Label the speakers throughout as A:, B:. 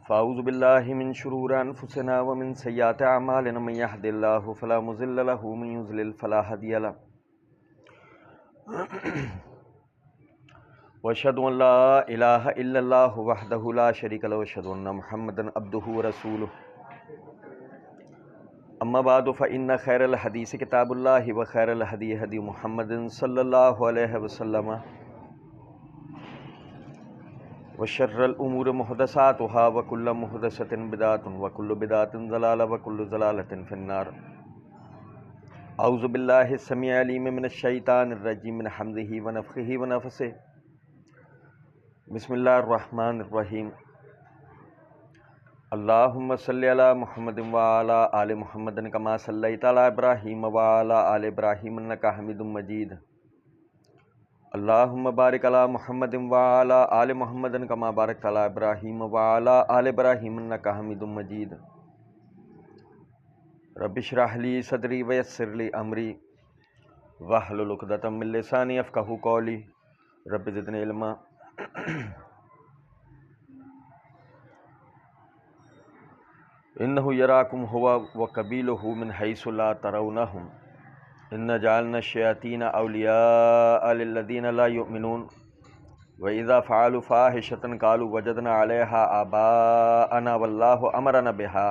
A: فاعوذ باللہ من شرور انفسنا ومن سیئات اعمالنا من يهد الله فلا مضل له ومن يضلل فلا هادي له واشهد ان لا الہ الا اللہ وحدہ لا شریک له واشهد ان محمدا عبدہ ورسولہ اما بعد فان خیر الحدیث کتاب اللہ وخیر الہدی ہدی محمد صلی اللہ علیہ وسلم وشر الامور محدثاتها وكل محدثة بدعة وكل بدعة ضلالة وكل ضلالة في النار. اعوذ باللہ السمیع العلیم من الشیطان الرجیم من حمزہ ونفخہ ونفثہ. بسم اللہ الرحمن الرحیم. اللہم صلی علی محمد وعلی آل محمد کما صلیت علی ابراہیم وعلی آل ابراہیم انک حمید مجید. اللہم بارک علی محمد وعلی آل محمد کما بارکت علی ابراہیم وعلی آل ابراہیم انک حمید مجید. رب اشرح لی صدری ویسر لی امری واحلل عقدۃ من لسانی یفقہوا قولی. رب زدنی علما. انہ یراکم هو وقبیلہ من حیث لا ترونہم ان جعلنا الشیاطین اولیاء للذین لا یؤمنون وَإِذَا فَعَلُوا فَاحِشَةً قَالُوا وَجَدْنَا عَلَيْهَا آبَاءَنَا وَاللَّهُ أَمَرَنَا بِهَا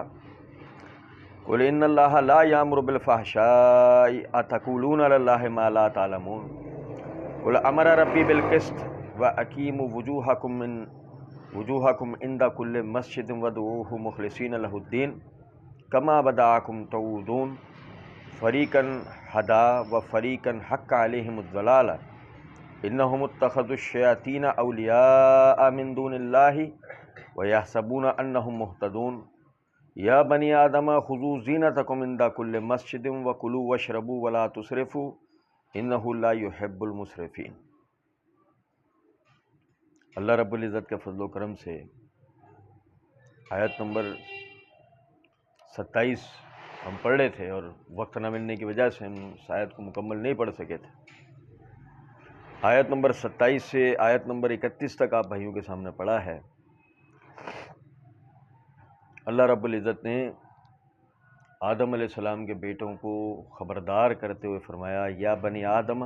A: قُلْ إِنَّ اللَّهَ لَا يَأْمُرُ بِالْفَحْشَاءِ أَتَقُولُونَ عَلَى اللَّهِ مَا لَا تَعْلَمُونَ قُلْ أَمَرَ رَبِّي بِالْقِسْطِ وَأَقِيمُوا وُجُوهَكُمْ عِنْدَ كُلِّ مَسْجِدٍ وَادْعُوهُ مُخْلِصِينَ لَهُ الدِّينَ كَمَا بَدَأَكُمْ تَعُودُونَ فَرِيقًا هَدَىٰ وَفَرِيقًا حَقَّ عَلَيْهِمُ الضَّلَالَةُ انہم اتخذوا الشیاطین اولیاء من دون اللہ ویحسبون انہم مہتدون. یا بنی آدم خذوا زینتکم عند کل مسجد وکلوا واشربوا ولا تسرفوا انہ لا یحب المسرفین. اللہ رب العزت کے فضل و کرم سے آیت نمبر 27 ہم پڑھ رہے تھے اور وقت نہ ملنے کی وجہ سے ہم اس آیت کو مکمل نہیں پڑھ سکے تھے. آیت نمبر 27 سے آیت نمبر 31 تک آپ بھائیوں کے سامنے پڑھا ہے. اللہ رب العزت نے آدم علیہ السلام کے بیٹوں کو خبردار کرتے ہوئے فرمایا یا بنی آدم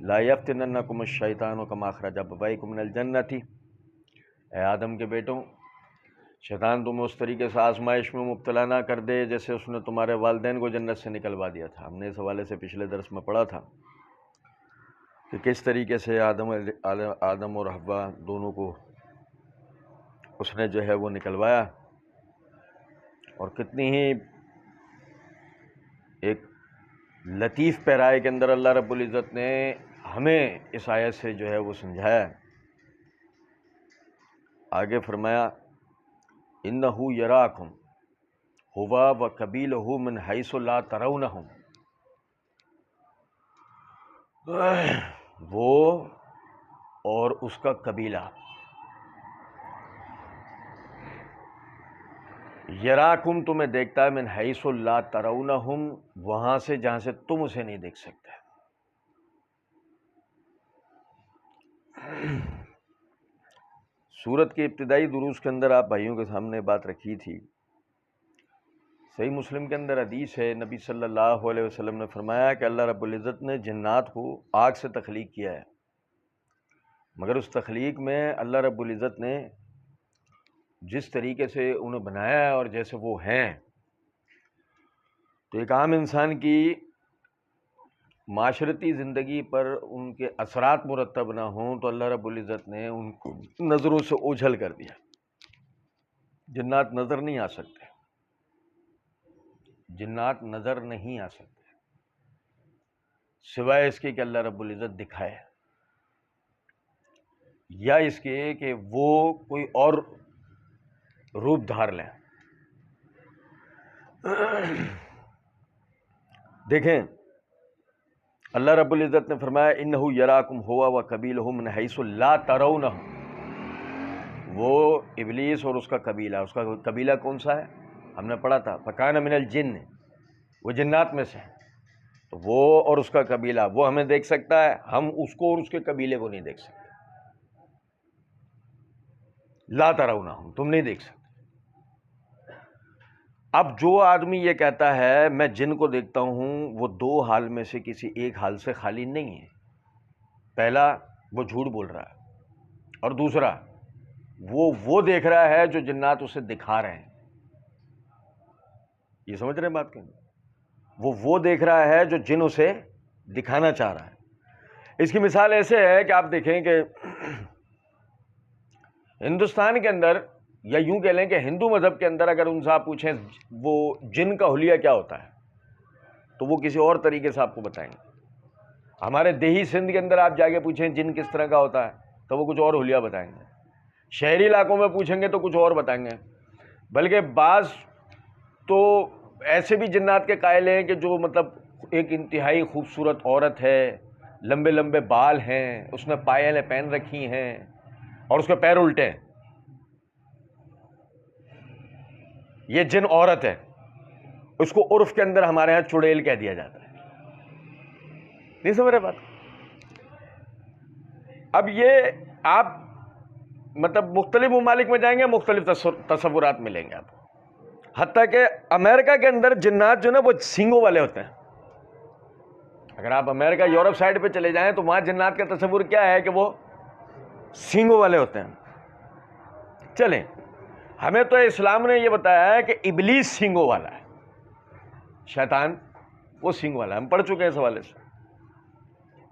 A: لا یفتننکم الشیطان کما اخرج ابویکم من الجنۃ. اے آدم کے بیٹوں، شیطان تمہیں اس طریقے سے آزمائش میں مبتلا نہ کر دے جیسے اس نے تمہارے والدین کو جنت سے نکلوا دیا تھا. ہم نے اس حوالے سے پچھلے درس میں پڑھا تھا کہ کس طریقے سے آدم اور حوا دونوں کو اس نے جو ہے وہ نکلوایا، اور کتنی ہی ایک لطیف پیرائے کے اندر اللہ رب العزت نے ہمیں اس آیت سے جو ہے وہ سمجھایا. آگے فرمایا انہ یراکم ہوا وقبیلہ من حیث لا ترونہم. وہ اور اس کا قبیلہ یراکم تمہیں دیکھتا ہے من حیث لا ترونہم وہاں سے جہاں سے تم اسے نہیں دیکھ سکتے. سورت کے ابتدائی دروس کے اندر آپ بھائیوں کے سامنے بات رکھی تھی. صحیح مسلم کے اندر حدیث ہے، نبی صلی اللہ علیہ وسلم نے فرمایا کہ اللہ رب العزت نے جنات کو آگ سے تخلیق کیا ہے، مگر اس تخلیق میں اللہ رب العزت نے جس طریقے سے انہیں بنایا ہے اور جیسے وہ ہیں، تو ایک عام انسان کی معاشرتی زندگی پر ان کے اثرات مرتب نہ ہوں تو اللہ رب العزت نے ان کو نظروں سے اوجھل کر دیا. جنات نظر نہیں آ سکتے، جنات نظر نہیں آ سکتے سوائے اس کے کہ اللہ رب العزت دکھائے، یا اس کے کہ وہ کوئی اور روپ دھار لیں. دیکھیں اللہ رب العزت نے فرمایا انہ یراکم ہوا وقبیلہ من حیث لا ترونہم. وہ ابلیس اور اس کا قبیلہ کون سا ہے؟ ہم نے پڑھا تھا فکان من الجن، وہ جنات میں سے ہیں. تو وہ اور اس کا قبیلہ وہ ہمیں دیکھ سکتا ہے، ہم اس کو اور اس کے قبیلے کو نہیں دیکھ سکتے. لا ترونہم، تم نہیں دیکھ سکتے. اب جو آدمی یہ کہتا ہے میں جن کو دیکھتا ہوں، وہ دو حال میں سے کسی ایک حال سے خالی نہیں ہے۔ پہلا، وہ جھوٹ بول رہا ہے، اور دوسرا وہ دیکھ رہا ہے جو جنات اسے دکھا رہے ہیں۔ یہ سمجھ رہے ہیں بات کہیں؟ وہ دیکھ رہا ہے جو جن اسے دکھانا چاہ رہا ہے۔ اس کی مثال ایسے ہے کہ آپ دیکھیں کہ ہندوستان کے اندر، یا یوں کہہ لیں کہ ہندو مذہب کے اندر، اگر ان سے آپ پوچھیں وہ جن کا حلیہ کیا ہوتا ہے تو وہ کسی اور طریقے سے آپ کو بتائیں گے۔ ہمارے دیہی سندھ کے اندر آپ جا کے پوچھیں جن کس طرح کا ہوتا ہے تو وہ کچھ اور حلیہ بتائیں گے۔ شہری علاقوں میں پوچھیں گے تو کچھ اور بتائیں گے۔ بلکہ بعض تو ایسے بھی جنات کے قائل ہیں کہ جو مطلب ایک انتہائی خوبصورت عورت ہے، لمبے لمبے بال ہیں، اس نے پائلیں پہن رکھی ہیں اور اس کے پیر الٹے ہیں، یہ جن عورت ہے، اس کو عرف کے اندر ہمارے ہاں چڑیل کہہ دیا جاتا ہے۔ نہیں سمجھ رہے بات؟ اب یہ آپ مطلب مختلف ممالک میں جائیں گے، مختلف تصورات ملیں گے آپ کو۔ حتیٰ کہ امریکہ کے اندر جنات جو نا وہ سینگوں والے ہوتے ہیں۔ اگر آپ امریکہ یورپ سائڈ پہ چلے جائیں تو وہاں جنات کا تصور کیا ہے کہ وہ سینگوں والے ہوتے ہیں۔ چلیں، ہمیں تو اسلام نے یہ بتایا ہے کہ ابلیس سینگوں والا ہے، شیطان وہ سینگ والا ہے۔ ہم پڑھ چکے ہیں اس حوالے سے۔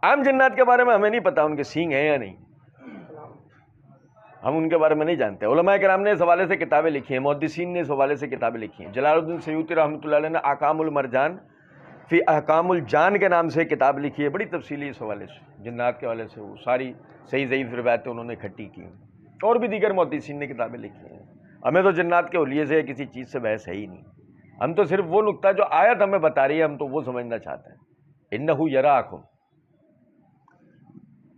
A: عام جنات کے بارے میں ہمیں نہیں پتا ان کے سینگ ہیں یا نہیں، ہم ان کے بارے میں نہیں جانتے۔ علماء کرام نے اس حوالے سے کتابیں لکھی ہیں، محدثین نے اس حوالے سے کتابیں لکھی ہیں۔ جلال الدین سیوطی رحمۃ اللہ علیہ نے احکام المرجان فی احکام الجان کے نام سے کتاب لکھی ہے، بڑی تفصیلی اس حوالے سے، جنات کے حوالے سے وہ ساری صحیح ضعیف روایتیں انہوں نے اکٹھی کی ہیں، اور بھی دیگر محدثین نے کتابیں لکھی ہیں۔ ہمیں تو جنات کے حلیے سے کسی چیز سے بحث ہے ہی نہیں، ہم تو صرف وہ نقطہ جو آیت ہمیں بتا رہی ہے ہم تو وہ سمجھنا چاہتے ہیں۔ انہ یراکم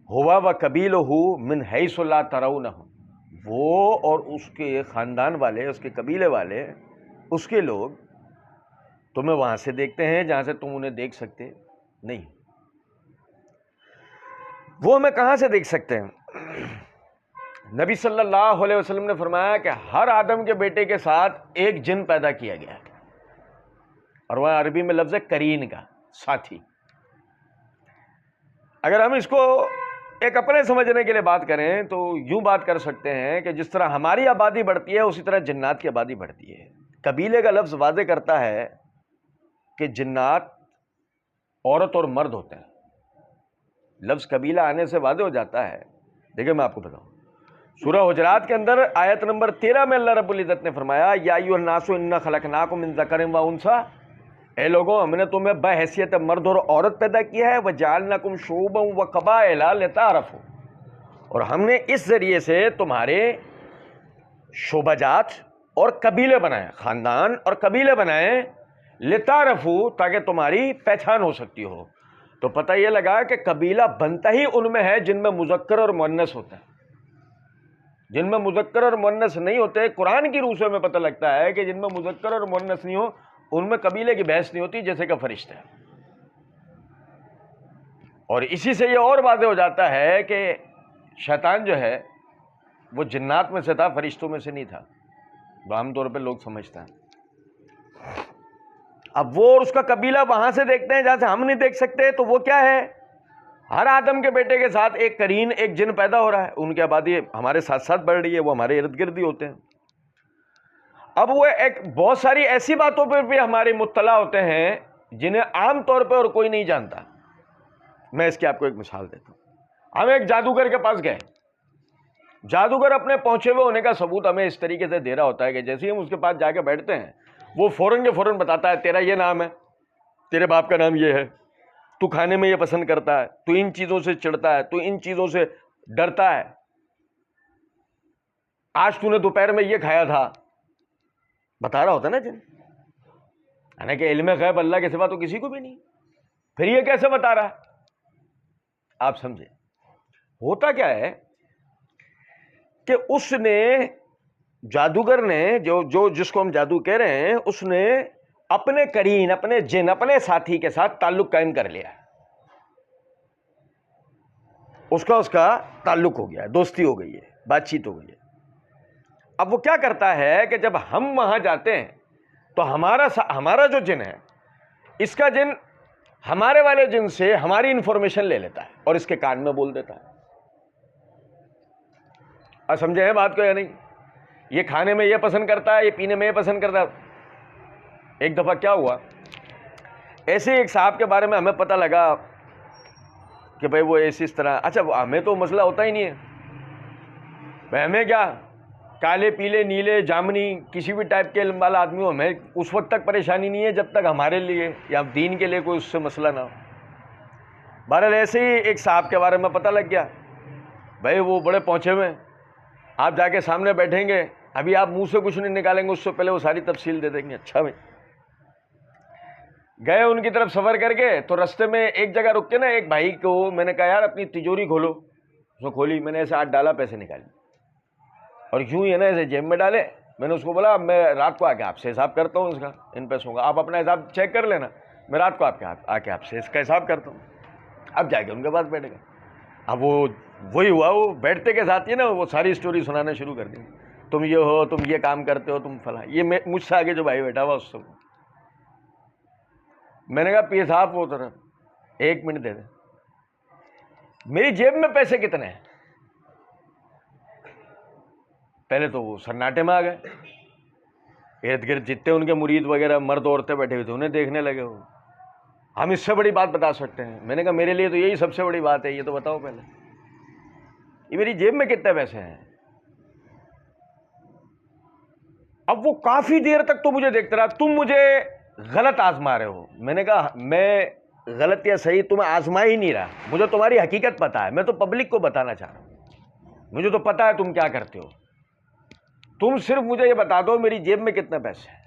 A: ہوا وقبیلہ من حیث لا ترونہم، وہ اور اس کے خاندان والے، اس کے قبیلے والے، اس کے لوگ تمہیں وہاں سے دیکھتے ہیں جہاں سے تم انہیں دیکھ سکتے نہیں۔ وہ ہمیں کہاں سے دیکھ سکتے ہیں؟ نبی صلی اللہ علیہ وسلم نے فرمایا کہ ہر آدم کے بیٹے کے ساتھ ایک جن پیدا کیا گیا ہے، اور وہ عربی میں لفظ ہے قرین کا، ساتھی۔ اگر ہم اس کو ایک اپنے سمجھنے کے لیے بات کریں تو یوں بات کر سکتے ہیں کہ جس طرح ہماری آبادی بڑھتی ہے اسی طرح جنات کی آبادی بڑھتی ہے۔ قبیلے کا لفظ واضح کرتا ہے کہ جنات عورت اور مرد ہوتے ہیں۔ لفظ قبیلہ آنے سے واضح ہو جاتا ہے۔ دیکھیں میں آپ کو بتاؤں، سورہ حجرات کے اندر آیت نمبر 13 میں اللہ رب العزت نے فرمایا یا ایھا الناس انا خلقناکم من ذکر و انثی، اے لوگوں ہم نے تمہیں بحیثیت مرد اور عورت پیدا کیا ہے، وجعلناکم شعوبا وقبائل لتعارفوا، اور ہم نے اس ذریعے سے تمہارے شعبہ جات اور قبیلے بنائے، خاندان اور قبیلے بنائے، لتعارفوا تاکہ تمہاری پہچان ہو سکتی ہو۔ تو پتہ یہ لگا کہ قبیلہ بنتا ہی ان میں ہے جن میں مذکر اور مؤنث ہوتا ہے۔ جن میں مذکر اور مؤنث نہیں ہوتے، قرآن کی روح سے ہمیں پتہ لگتا ہے کہ جن میں مذکر اور مؤنث نہیں ہو ان میں قبیلے کی بحث نہیں ہوتی، جیسے کہ فرشتے۔ اور اسی سے یہ اور واضح ہو جاتا ہے کہ شیطان جو ہے وہ جنات میں سے تھا، فرشتوں میں سے نہیں تھا، وہ عام طور پہ لوگ سمجھتے ہیں۔ اب وہ اور اس کا قبیلہ وہاں سے دیکھتے ہیں جہاں سے ہم نہیں دیکھ سکتے، تو وہ کیا ہے؟ ہر آدم کے بیٹے کے ساتھ ایک قرین، ایک جن پیدا ہو رہا ہے، ان کی آبادی ہمارے ساتھ ساتھ بڑھ رہی ہے، وہ ہمارے ارد گرد ہی ہوتے ہیں۔ اب وہ ایک بہت ساری ایسی باتوں پر بھی ہمارے مطلع ہوتے ہیں جنہیں عام طور پہ اور کوئی نہیں جانتا۔ میں اس کی آپ کو ایک مثال دیتا ہوں۔ ہم ایک جادوگر کے پاس گئے، جادوگر اپنے پہنچے ہوئے ہونے کا ثبوت ہمیں اس طریقے سے دے رہا ہوتا ہے کہ جیسے ہی ہم اس کے پاس جا کے بیٹھتے ہیں وہ فوراً کے فوراً بتاتا ہے تیرا یہ نام ہے، تیرے باپ کا نام یہ ہے، تو کھانے میں یہ پسند کرتا ہے، تو ان چیزوں سے چڑھتا ہے، تو ان چیزوں سے ڈرتا ہے، آج تو نے دوپہر میں یہ کھایا تھا، بتا رہا ہوتا ہے نا جن۔ یعنی کہ علم غیب اللہ کے سوا تو کسی کو بھی نہیں، پھر یہ کیسے بتا رہا ہے؟ آپ سمجھے ہوتا کیا ہے کہ اس نے، جادوگر نے، جو جس کو ہم جادو کہہ رہے ہیں، اس نے اپنے قرین، اپنے جن، اپنے ساتھی کے ساتھ تعلق قائم کر لیا ہے، اس کا تعلق ہو گیا ہے، دوستی ہو گئی ہے، بات چیت ہو گئی ہے۔ اب وہ کیا کرتا ہے کہ جب ہم وہاں جاتے ہیں تو ہمارا جو جن ہے، اس کا جن ہمارے والے جن سے ہماری انفارمیشن لے لیتا ہے اور اس کے کان میں بول دیتا ہے. اب سمجھے ہیں بات کو یا نہیں؟ یہ کھانے میں یہ پسند کرتا ہے، یہ پینے میں یہ پسند کرتا ہے. ایک دفعہ کیا ہوا، ایسے ایک صاحب کے بارے میں ہمیں پتہ لگا کہ بھائی وہ ایسی اس طرح. اچھا ہمیں تو مسئلہ ہوتا ہی نہیں ہے بھائی، ہمیں کیا کالے پیلے نیلے جامنی کسی بھی ٹائپ کے علم والا آدمی ہو، ہمیں اس وقت تک پریشانی نہیں ہے جب تک ہمارے لیے یا دین کے لیے کوئی اس سے مسئلہ نہ ہو. بہرحال ایسے ہی ایک صاحب کے بارے میں پتہ لگ گیا، بھائی وہ بڑے پہنچے ہوئے، آپ جا کے سامنے بیٹھیں گے، ابھی آپ منہ سے کچھ نہیں نکالیں گے، اس سے پہلے وہ ساری تفصیل دے دیں گے. اچھا بھائی، گئے ان کی طرف سفر کر کے، تو رستے میں ایک جگہ رک کے نا ایک بھائی کو میں نے کہا یار اپنی تجوری کھولو. اس نے کھولی، میں نے ایسے ہاتھ ڈالا، پیسے نکالے اور یوں ہی ہے نا ایسے جیب میں ڈالے. میں نے اس کو بولا میں رات کو آ کے آپ سے حساب کرتا ہوں اس کا، ان پیسوں کا، آپ اپنا حساب چیک کر لینا، میں رات کو آ کے آپ سے اس کا حساب کرتا ہوں. اب جا کے ان کے پاس بیٹھ گئے. اب وہی ہوا، وہ بیٹھتے کے ساتھ ہی نا وہ ساری اسٹوری سنانا شروع کر دی. تم یہ ہو، تم یہ کام کرتے ہو، تم فلاں. یہ مجھ سے آگے جو بھائی بیٹھا ہوا اس سے میں نے کہا پیر صاحب وہ طرف 1 منٹ دے دیں، میری جیب میں پیسے کتنے ہیں؟ پہلے تو وہ سناٹے میں آ گئے، ارد گرد جتنے ان کے مرید وغیرہ مرد عورتیں بیٹھے ہوئے تھے انہیں دیکھنے لگے. وہ ہم اس سے بڑی بات بتا سکتے ہیں. میں نے کہا میرے لیے تو یہی سب سے بڑی بات ہے، یہ تو بتاؤ پہلے یہ میری جیب میں کتنے پیسے ہیں. اب وہ کافی دیر تک تو مجھے دیکھتا رہا، تم مجھے غلط آزما رہے ہو. میں نے کہا میں غلط یا صحیح تمہیں آزما ہی نہیں رہا، مجھے تمہاری حقیقت پتا ہے، میں تو پبلک کو بتانا چاہ رہا ہوں، مجھے تو پتا ہے تم کیا کرتے ہو. تم صرف مجھے یہ بتا دو میری جیب میں کتنے پیسے ہیں.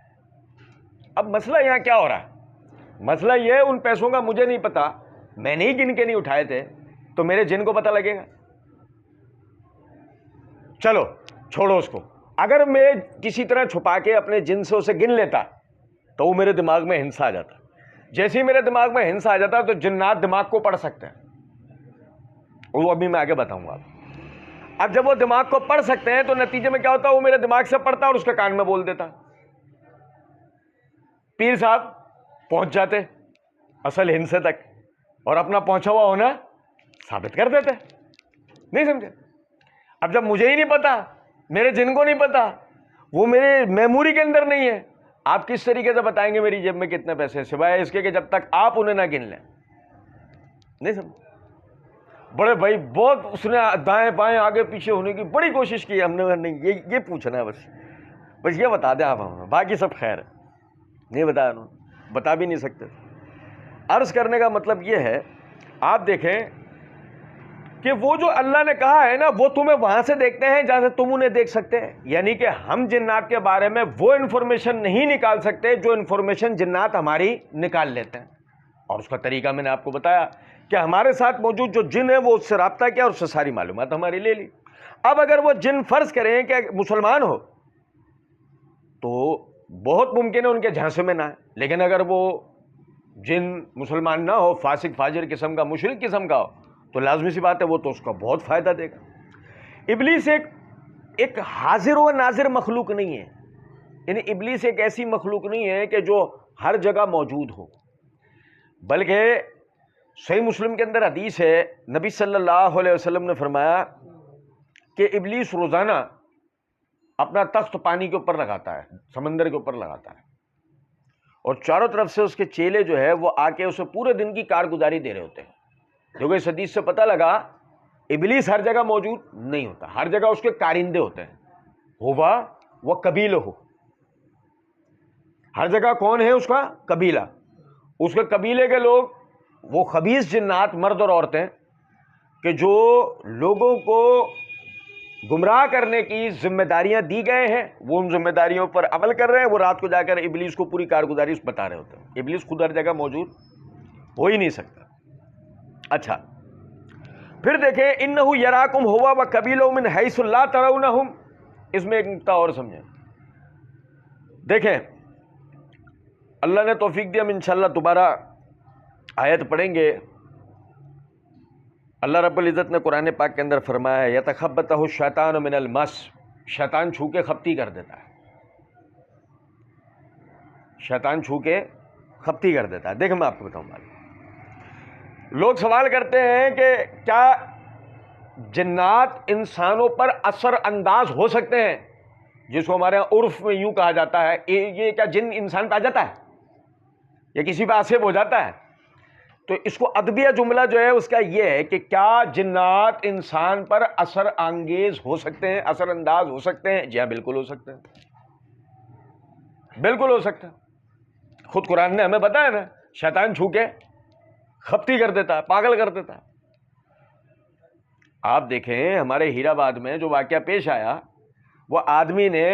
A: اب مسئلہ یہاں کیا ہو رہا ہے؟ مسئلہ یہ ان پیسوں کا مجھے نہیں پتا، میں نے ہی گن کے نہیں اٹھائے تھے، تو میرے جن کو پتا لگے گا. چلو چھوڑو اس کو. اگر میں کسی طرح چھپا کے اپنے جن سے اسے گن لیتا تو وہ میرے دماغ میں ہنس آ جاتا. جیسے ہی میرے دماغ میں ہنس آ جاتا تو جنات دماغ کو پڑھ سکتے ہیں، وہ ابھی میں آگے بتاؤں گا. اب جب وہ دماغ کو پڑھ سکتے ہیں تو نتیجے میں کیا ہوتا ہے، وہ میرے دماغ سے پڑھتا اور اس کے کان میں بول دیتا. پیر صاحب پہنچ جاتے اصل ہنسے تک اور اپنا پہنچا ہوا ہونا ثابت کر دیتے. نہیں سمجھے؟ اب جب مجھے ہی نہیں پتا، میرے جن کو نہیں پتا، وہ میرے میموری کے اندر نہیں ہے، آپ کس طریقے سے بتائیں گے میری جیب میں کتنے پیسے ہیں، سوائے اس کے کہ جب تک آپ انہیں نہ گن لیں. نہیں سمجھ؟ بڑے بھائی بہت اس نے دائیں بائیں آگے پیچھے ہونے کی بڑی کوشش کی. ہم نے نہیں یہ پوچھنا ہے، بس یہ بتا دیں آپ ہمیں، باقی سب خیر ہے. نہیں بتایا انہوں، بتا بھی نہیں سکتے. عرض کرنے کا مطلب یہ ہے، آپ دیکھیں کہ وہ جو اللہ نے کہا ہے نا وہ تمہیں وہاں سے دیکھتے ہیں جہاں سے تم انہیں دیکھ سکتے ہیں. یعنی کہ ہم جنات کے بارے میں وہ انفارمیشن نہیں نکال سکتے جو انفارمیشن جنات ہماری نکال لیتے ہیں. اور اس کا طریقہ میں نے آپ کو بتایا کہ ہمارے ساتھ موجود جو جن ہے وہ اس سے رابطہ کیا اور اس سے ساری معلومات ہماری لے لی. اب اگر وہ جن فرض کریں کہ مسلمان ہو تو بہت ممکن ہے ان کے جھانسے میں نہ ہے، لیکن اگر وہ جن مسلمان نہ ہو، فاسق فاجر قسم کا، مشرک قسم کا ہو، تو لازمی سی بات ہے وہ تو اس کا بہت فائدہ دے گا. ابلیس ایک حاضر و ناظر مخلوق نہیں ہے، یعنی ابلیس ایک ایسی مخلوق نہیں ہے کہ جو ہر جگہ موجود ہو، بلکہ صحیح مسلم کے اندر حدیث ہے، نبی صلی اللہ علیہ وسلم نے فرمایا کہ ابلیس روزانہ اپنا تخت پانی کے اوپر لگاتا ہے، سمندر کے اوپر لگاتا ہے، اور چاروں طرف سے اس کے چیلے جو ہے وہ آ کے اسے پورے دن کی کارگزاری دے رہے ہوتے ہیں. کیونکہ اس حدیث سے پتہ لگا ابلیس ہر جگہ موجود نہیں ہوتا، ہر جگہ اس کے کارندے ہوتے ہیں. ہوا وہ قبیلہ ہو، ہر جگہ کون ہے اس کا قبیلہ، اس کے قبیلے کے لوگ، وہ خبیث جنات مرد اور عورتیں کہ جو لوگوں کو گمراہ کرنے کی ذمہ داریاں دی گئے ہیں وہ ان ذمہ داریوں پر عمل کر رہے ہیں. وہ رات کو جا کر ابلیس کو پوری کارگزاری بتا رہے ہوتے ہیں. ابلیس خود ہر جگہ موجود ہو ہی نہیں سکتا. اچھا پھر دیکھیں انہ یراکم ہوا وقبیلہ من حیث لا ترونہم، اس میں ایک نقطہ اور سمجھیں. دیکھیں اللہ نے توفیق دیا، ہم انشاءاللہ دوبارہ آیت پڑھیں گے. اللہ رب العزت نے قرآن پاک کے اندر فرمایا ہے یتخبطہ الشیطان من المس، شیطان چھو کے خپتی کر دیتا ہے. شیطان چھو کے خپتی کر دیتا ہے. دیکھیں میں آپ کو بتاؤں بات. لوگ سوال کرتے ہیں کہ کیا جنات انسانوں پر اثر انداز ہو سکتے ہیں، جس کو ہمارے یہاں عرف میں یوں کہا جاتا ہے، یہ کیا جن انسان پہ آ جاتا ہے یا کسی پہ آصف ہو جاتا ہے؟ تو اس کو ادبیہ جملہ جو ہے اس کا یہ ہے کہ کیا جنات انسان پر اثر انگیز ہو سکتے ہیں، اثر انداز ہو سکتے ہیں؟ جی ہاں، بالکل ہو سکتے ہیں، بالکل ہو سکتا ہے. خود قرآن نے ہمیں بتایا نا، شیطان چھو کے خپتی کر دیتا ہے، پاگل کر دیتا ہے. آپ دیکھیں ہمارے ہیرا آباد میں جو واقعہ پیش آیا، وہ آدمی نے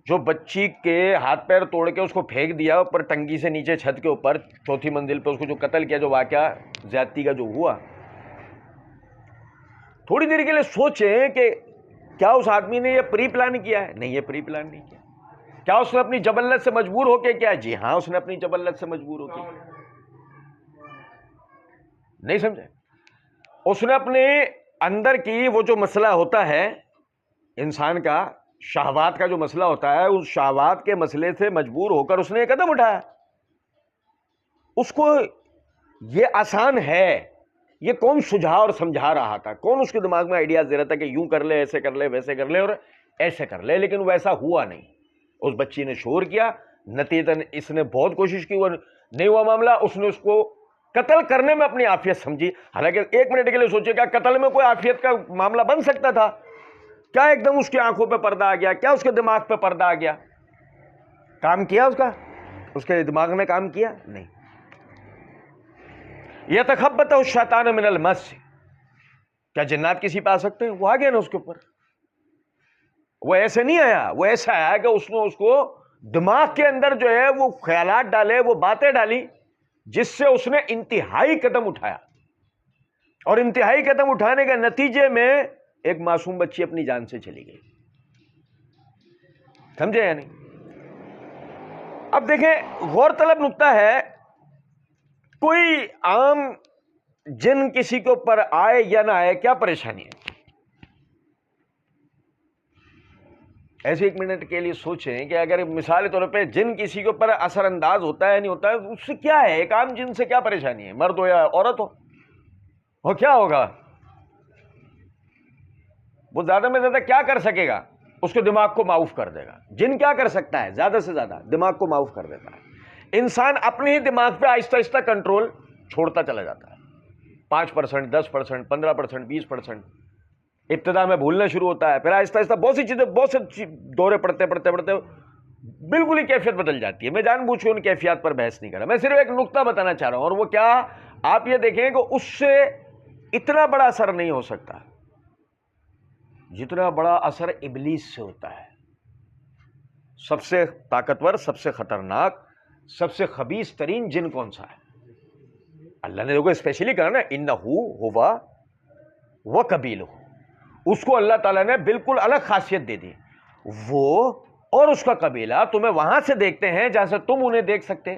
A: جو بچی کے ہاتھ پیر توڑ کے اس کو پھینک دیا اوپر ٹنکی سے نیچے چھت کے اوپر 4تھی منزل پہ، اس کو جو قتل کیا، جو واقعہ زیادتی کا جو ہوا، تھوڑی دیر کے لیے سوچیں کہ کیا اس آدمی نے یہ پری پلان کیا ہے؟ نہیں، یہ پری پلان نہیں کیا. کیا اس نے اپنی جبلت سے مجبور ہو کے کیا؟ جی ہاں، اس نے اپنی جبلت سے مجبور ہو کے. نہیں سمجھے؟ اس نے اپنے اندر کی وہ جو مسئلہ ہوتا ہے انسان کا، شہوات کا جو مسئلہ ہوتا ہے، اس شہوات کے مسئلے سے مجبور ہو کر اس نے یہ قدم اٹھایا. اس کو یہ آسان ہے، یہ کون سجھا اور سمجھا رہا تھا؟ کون اس کے دماغ میں آئیڈیاز دے رہا تھا کہ یوں کر لے، ایسے کر لے، ویسے کر لے اور ایسے کر لے؟ لیکن ویسا ہوا نہیں. اس بچی نے شور کیا، نتیجتاً اس نے بہت کوشش کی، وہ نہیں ہوا معاملہ. اس نے اس کو قتل کرنے میں اپنی عافیت سمجھی. حالانکہ ایک منٹ کے لیے سوچے کیا قتل میں کوئی عافیت کا معاملہ بن سکتا تھا؟ کیا ایک دم اس کی آنکھوں پہ پردہ آ گیا؟ کیا اس کے دماغ پہ پردہ آ گیا؟ کام کیا اس کے دماغ نے کام کیا؟ نہیں. یتخبط الشیطان من المس، کیا جنات کسی پہ آ سکتے ہیں؟ وہ آ گیا نا اس کے اوپر. وہ ایسے نہیں آیا، وہ ایسا آیا کہ اس نے اس کو دماغ کے اندر جو ہے وہ خیالات ڈالے، وہ باتیں ڈالی، جس سے اس نے انتہائی قدم اٹھایا. اور انتہائی قدم اٹھانے کے نتیجے میں ایک معصوم بچی اپنی جان سے چلی گئی. سمجھے یا نہیں؟ اب دیکھیں، غور طلب نکتہ ہے، کوئی عام جن کسی کے اوپر آئے یا نہ آئے، کیا پریشانی ہے؟ ایسے ایک منٹ کے لیے سوچیں کہ اگر مثال کے طور پہ جن کسی کے اوپر اثر انداز ہوتا ہے نہیں ہوتا ہے، اس سے کیا ہے؟ ایک عام جن سے کیا پریشانی ہے؟ مرد ہو یا عورت ہو، وہ کیا ہوگا؟ وہ زیادہ میں زیادہ کیا کر سکے گا؟ اس کے دماغ کو معاف کر دے گا. جن کیا کر سکتا ہے؟ زیادہ سے زیادہ دماغ کو معاف کر دیتا ہے. انسان اپنے ہی دماغ پہ آہستہ آہستہ کنٹرول چھوڑتا چلا جاتا ہے. 5%، 10%، 15%، 20%. ابتدا میں بھولنا شروع ہوتا ہے، پھر آہستہ آہستہ بہت سی چیزیں، بہت سے دورے پڑتے بالکل ہی کیفیت بدل جاتی ہے. میں جان بوجھ کے ان کیفیات پر بحث نہیں کر رہا، میں صرف ایک نقطہ بتانا چاہ رہا ہوں، اور وہ کیا؟ آپ یہ دیکھیں کہ اس سے اتنا بڑا اثر نہیں ہو سکتا جتنا بڑا اثر ابلیس سے ہوتا ہے. سب سے طاقتور، سب سے خطرناک، سب سے خبیث ترین جن کون سا ہے؟ اللہ نے دیکھو اسپیشلی کہا نا، انہو ہوا وقبیلہ، اس کو اللہ تعالیٰ نے بالکل الگ خاصیت دے دی. وہ اور اس کا قبیلہ تمہیں وہاں سے دیکھتے ہیں جہاں سے تم انہیں دیکھ سکتے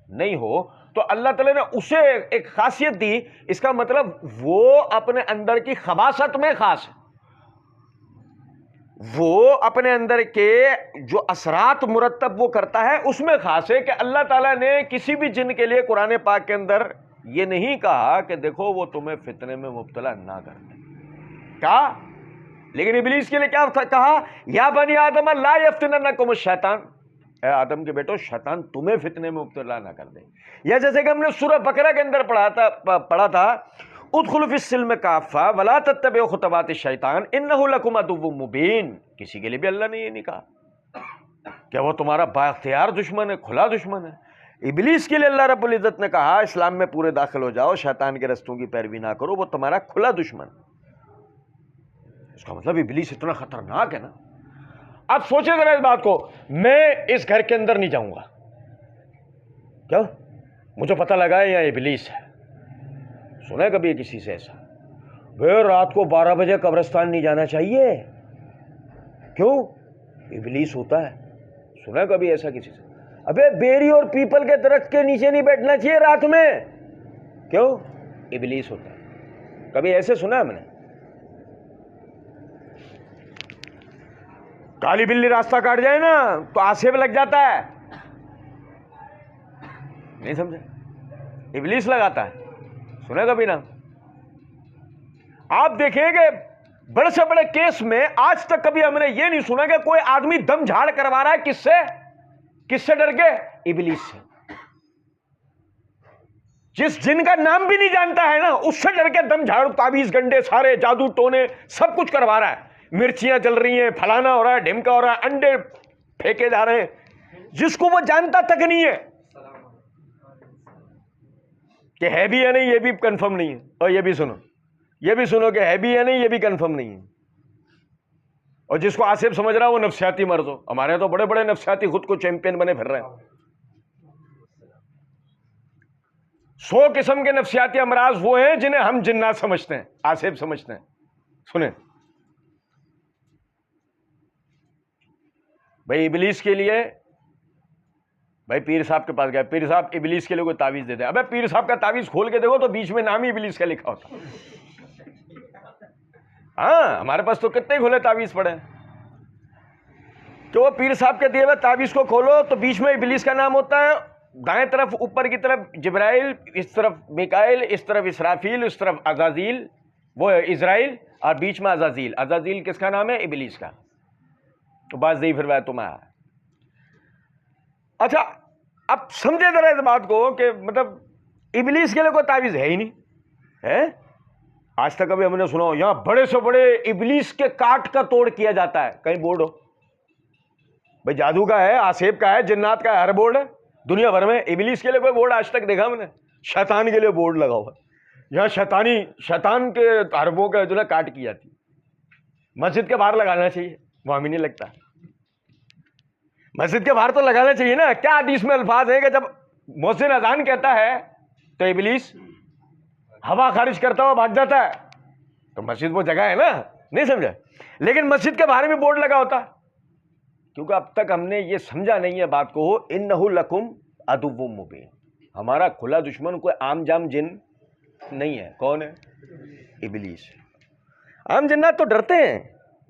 A: نہیں ہو. تو اللہ تعالیٰ نے اسے ایک خاصیت دی. اس کا مطلب وہ اپنے اندر کی خباثت میں خاص ہے، وہ اپنے اندر کے جو اثرات مرتب وہ کرتا ہے اس میں خاص ہے. کہ اللہ تعالیٰ نے کسی بھی جن کے لیے قرآن پاک کے اندر یہ نہیں کہا کہ دیکھو وہ تمہیں فتنے میں مبتلا نہ کر دے، کہا. لیکن ابلیس کے لیے کیا کہا؟ یا بنی آدم لا یفتننکم الشیطان، اے آدم کے بیٹو شیطان تمہیں فتنے میں مبتلا نہ کر دے. یا جیسے کہ ہم نے سورہ بقرہ کے اندر پڑھا تھا، ادخلوا فی السلم کافہ ولا تتبعوا خطوات الشیطان انہ لکم عدو مبین. کسی کے لیے بھی اللہ نے یہ نہیں کہا کہ وہ تمہارا بااختیار دشمن ہے، کھلا دشمن ہے. ابلیس کے لیے اللہ رب العزت نے کہا اسلام میں پورے داخل ہو جاؤ، شیطان کے رستوں کی پیروی نہ کرو، وہ تمہارا کھلا دشمن. اس کا مطلب ابلیس اتنا خطرناک ہے نا. اب سوچیں ذرا اس بات کو، میں اس گھر کے اندر نہیں جاؤں گا، کیوں؟ مجھے پتہ لگا ہے یہاں ابلیس ہے. سنا ہے کبھی کسی سے ایسا؟ بھئی رات کو 12 بجے قبرستان نہیں جانا چاہیے، کیوں؟ ابلیس ہوتا ہے. سنا ہے کبھی ایسا کسی سے؟ ابے بیری اور پیپل کے درخت کے نیچے نہیں بیٹھنا چاہیے رات میں، کیوں؟ ابلیس ہوتا ہے. کبھی ایسے سنا ہے میں نے؟ کالی بلی راستہ کاٹ جائے نا تو آصف لگ جاتا ہے، نہیں سمجھے؟ ابلیس لگاتا ہے، سنے کبھی نا؟ آپ دیکھیں کہ بڑے سے بڑے کیس میں آج تک کبھی ہم نے یہ نہیں سنا کہ کوئی آدمی دم جھاڑ کروا رہا ہے، کس سے ڈر کے؟ ابلیس سے۔ جس جن کا نام بھی نہیں جانتا ہے نا، اس سے ڈر کے دم جھاڑو، تعویذ گنڈے سارے، جادو ٹونے سب کچھ کروا رہا ہے، مرچیاں جل رہی ہیں، پھلانا ہو رہا ہے، ڈھمکا ہو رہا ہے، انڈے پھینکے جا رہے ہیں، جس کو وہ جانتا تک نہیں ہے کہ ہے بھی یا نہیں، یہ بھی کنفرم نہیں ہے۔ اور یہ بھی سنو کہ ہے بھی یا نہیں، یہ بھی کنفرم نہیں ہے۔ اور جس کو آصف سمجھ رہا ہے وہ نفسیاتی مرض ہو، ہمارے تو بڑے بڑے نفسیاتی خود کو چیمپئن بنے پھر رہے ہیں۔ 100 قسم کے نفسیاتی امراض وہ ہیں جنہیں ہم جنات سمجھتے ہیں، آصف سمجھتے ہیں۔ سنیں بھائی، ابلیس کے لیے، بھائی پیر صاحب کے پاس گیا، پیر صاحب ابلیس کے لیے کوئی تعویذ دیتے ہیں، ابے پیر صاحب کا تعویذ کھول کے دیکھو تو بیچ میں نام ہی ابلیس کا لکھا ہوتا۔ ہاں، ہمارے پاس تو کتنے کھلے تعویذ پڑے ہیں کہ وہ پیر صاحب کے دیے ہوئے تعویذ کو کھولو تو بیچ میں ابلیس کا نام ہوتا ہے، دائیں طرف اوپر کی طرف جبرائیل، اس طرف میکائیل، اس طرف اسرافیل، اس طرف عزازیل، وہ ہے اسرائیل، اور بیچ میں عزازیل۔ عزازیل کس کا نام ہے؟ ابلیس کا۔ تو بات ضعیف روایتوں میں آیا ہے۔ اچھا، اب سمجھے ذرا اس بات کو کہ مطلب ابلیس کے لیے کوئی تعویذ ہے ہی نہیں ہے۔ آج تک ابھی ہم نے سنا ہو یہاں بڑے سے بڑے ابلیس کے کاٹ کا توڑ کیا جاتا ہے، کہیں بورڈ ہو؟ بھائی جادو کا ہے، آصف کا ہے، جنات کا ہے، ہر بورڈ ہے دنیا بھر میں۔ ابلیس کے لیے کوئی بورڈ آج تک دیکھا ہم نے؟ شیطان کے لیے بورڈ لگا ہوا ہے، یہاں شیطان کے حربوں کا جو ہے کاٹ کی جاتی ہے۔ مسجد کے باہر لگانا چاہیے، وہاں بھی نہیں لگتا۔ مسجد کے باہر تو لگانا چاہیے نا۔ کیا حدیث میں الفاظ ہیں کہ جب مؤذن اذان کہتا ہے تو ابلیس ہوا خارج کرتا ہوا بھاگ جاتا ہے، تو مسجد وہ جگہ ہے نا، نہیں سمجھا؟ لیکن مسجد کے باہر بھی بورڈ لگا ہوتا ہے، کیونکہ اب تک ہم نے یہ سمجھا نہیں ہے بات کو، انہ لکم عدو مبین، ہمارا کھلا دشمن کوئی عام جام جن نہیں ہے۔ کون ہے؟ ابلیس۔ عام جنات تو ڈرتے ہیں،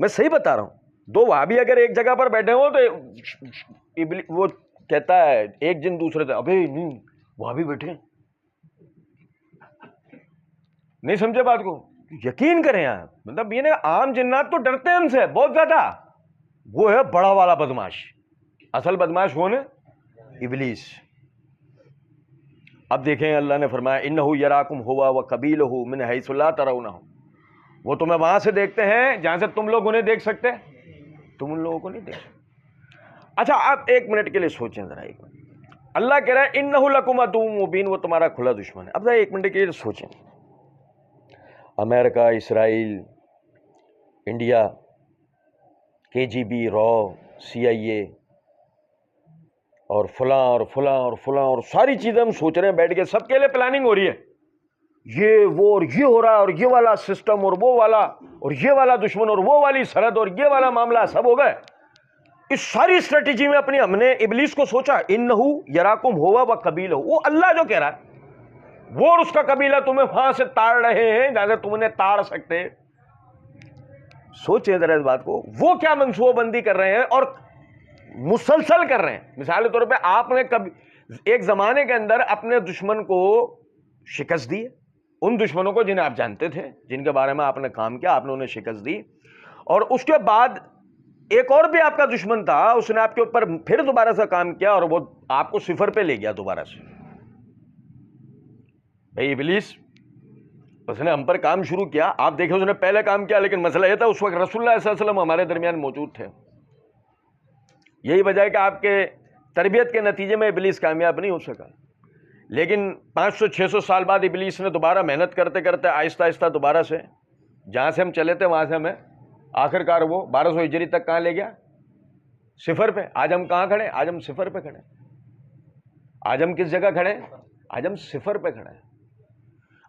A: میں صحیح بتا رہا ہوں۔ دو وہابی اگر ایک جگہ پر بیٹھے ہو تو وہ کہتا ہے ایک جن دوسرے سے، ابھی نہیں وہابی بیٹھے، نہیں سمجھے بات کو؟ یقین کریں آپ، مطلب یہ نا عام جنات تو ڈرتے ہیں ہم سے بہت زیادہ۔ وہ ہے بڑا والا بدماش، اصل بدماش کون ہے؟ ابلیس۔ اب دیکھیں اللہ نے فرمایا انہ یراکم ہوا وقبیلہ من حیث لا ترونہم، وہ تمہیں وہاں سے دیکھتے ہیں جہاں سے تم لوگ انہیں دیکھ سکتے، تم ان لوگوں کو نہیں دیکھ سکتے۔ اچھا آپ ایک منٹ کے لیے سوچیں ذرا، ایک منٹ۔ اللہ کہہ رہا ہے انہ لکم عدو مبین، وہ تمہارا کھلا دشمن ہے۔ اب ذرا ایک منٹ کے لیے سوچیں، امریکہ، اسرائیل، انڈیا، KGB، را، CIA اور فلاں اور فلاں اور فلاں اور ساری چیزیں ہم سوچ رہے ہیں بیٹھ کے، سب کے لیے پلاننگ ہو رہی ہے، یہ وہ اور یہ ہو رہا ہے، اور یہ والا سسٹم اور وہ والا، اور یہ والا دشمن اور وہ والی سرحد اور یہ والا معاملہ سب ہو گئے۔ اس ساری اسٹریٹجی میں اپنی ہم نے ابلیس کو سوچا انہ یراکم ہوا وقبیلہ، وہ اللہ جو کہہ رہا ہے وہ اور اس کا قبیلہ تمہیں وہاں سے تاڑ رہے ہیں جہاں سے تم انہیں تاڑ سکتے۔ سوچیں ذرا اس بات کو، وہ کیا منصوبہ بندی کر رہے ہیں اور مسلسل کر رہے ہیں۔ مثال کے طور پہ آپ نے کبھی ایک زمانے کے اندر اپنے دشمن کو شکست دی، ان دشمنوں کو جنہیں آپ جانتے تھے، جن کے بارے میں آپ نے کام کیا، آپ نے انہیں شکست دی، اور اس کے بعد ایک اور بھی آپ کا دشمن تھا، اس نے آپ کے اوپر پھر دوبارہ سے کام کیا اور وہ آپ کو صفر پہ لے گیا دوبارہ سے۔ بھائی ابلیس، اس نے ہم پر کام شروع کیا، آپ دیکھیں اس نے پہلے کام کیا، لیکن مسئلہ یہ تھا اس وقت رسول اللہ صلی اللہ علیہ وسلم ہمارے درمیان موجود تھے۔ یہی وجہ ہے کہ آپ کے تربیت کے نتیجے میں ابلیس کامیاب نہیں ہو سکا، لیکن 500-600 سال بعد ابلیس نے دوبارہ محنت کرتے کرتے آہستہ آہستہ دوبارہ سے جہاں سے ہم چلے تھے وہاں سے ہمیں آخر کار وہ 1200 ہجری تک کہاں لے گیا؟ صفر پہ۔ آج ہم کہاں کھڑے؟ آج ہم صفر پہ کھڑے۔ آج ہم کس جگہ کھڑے؟ آج ہم صفر پہ کھڑے ہیں۔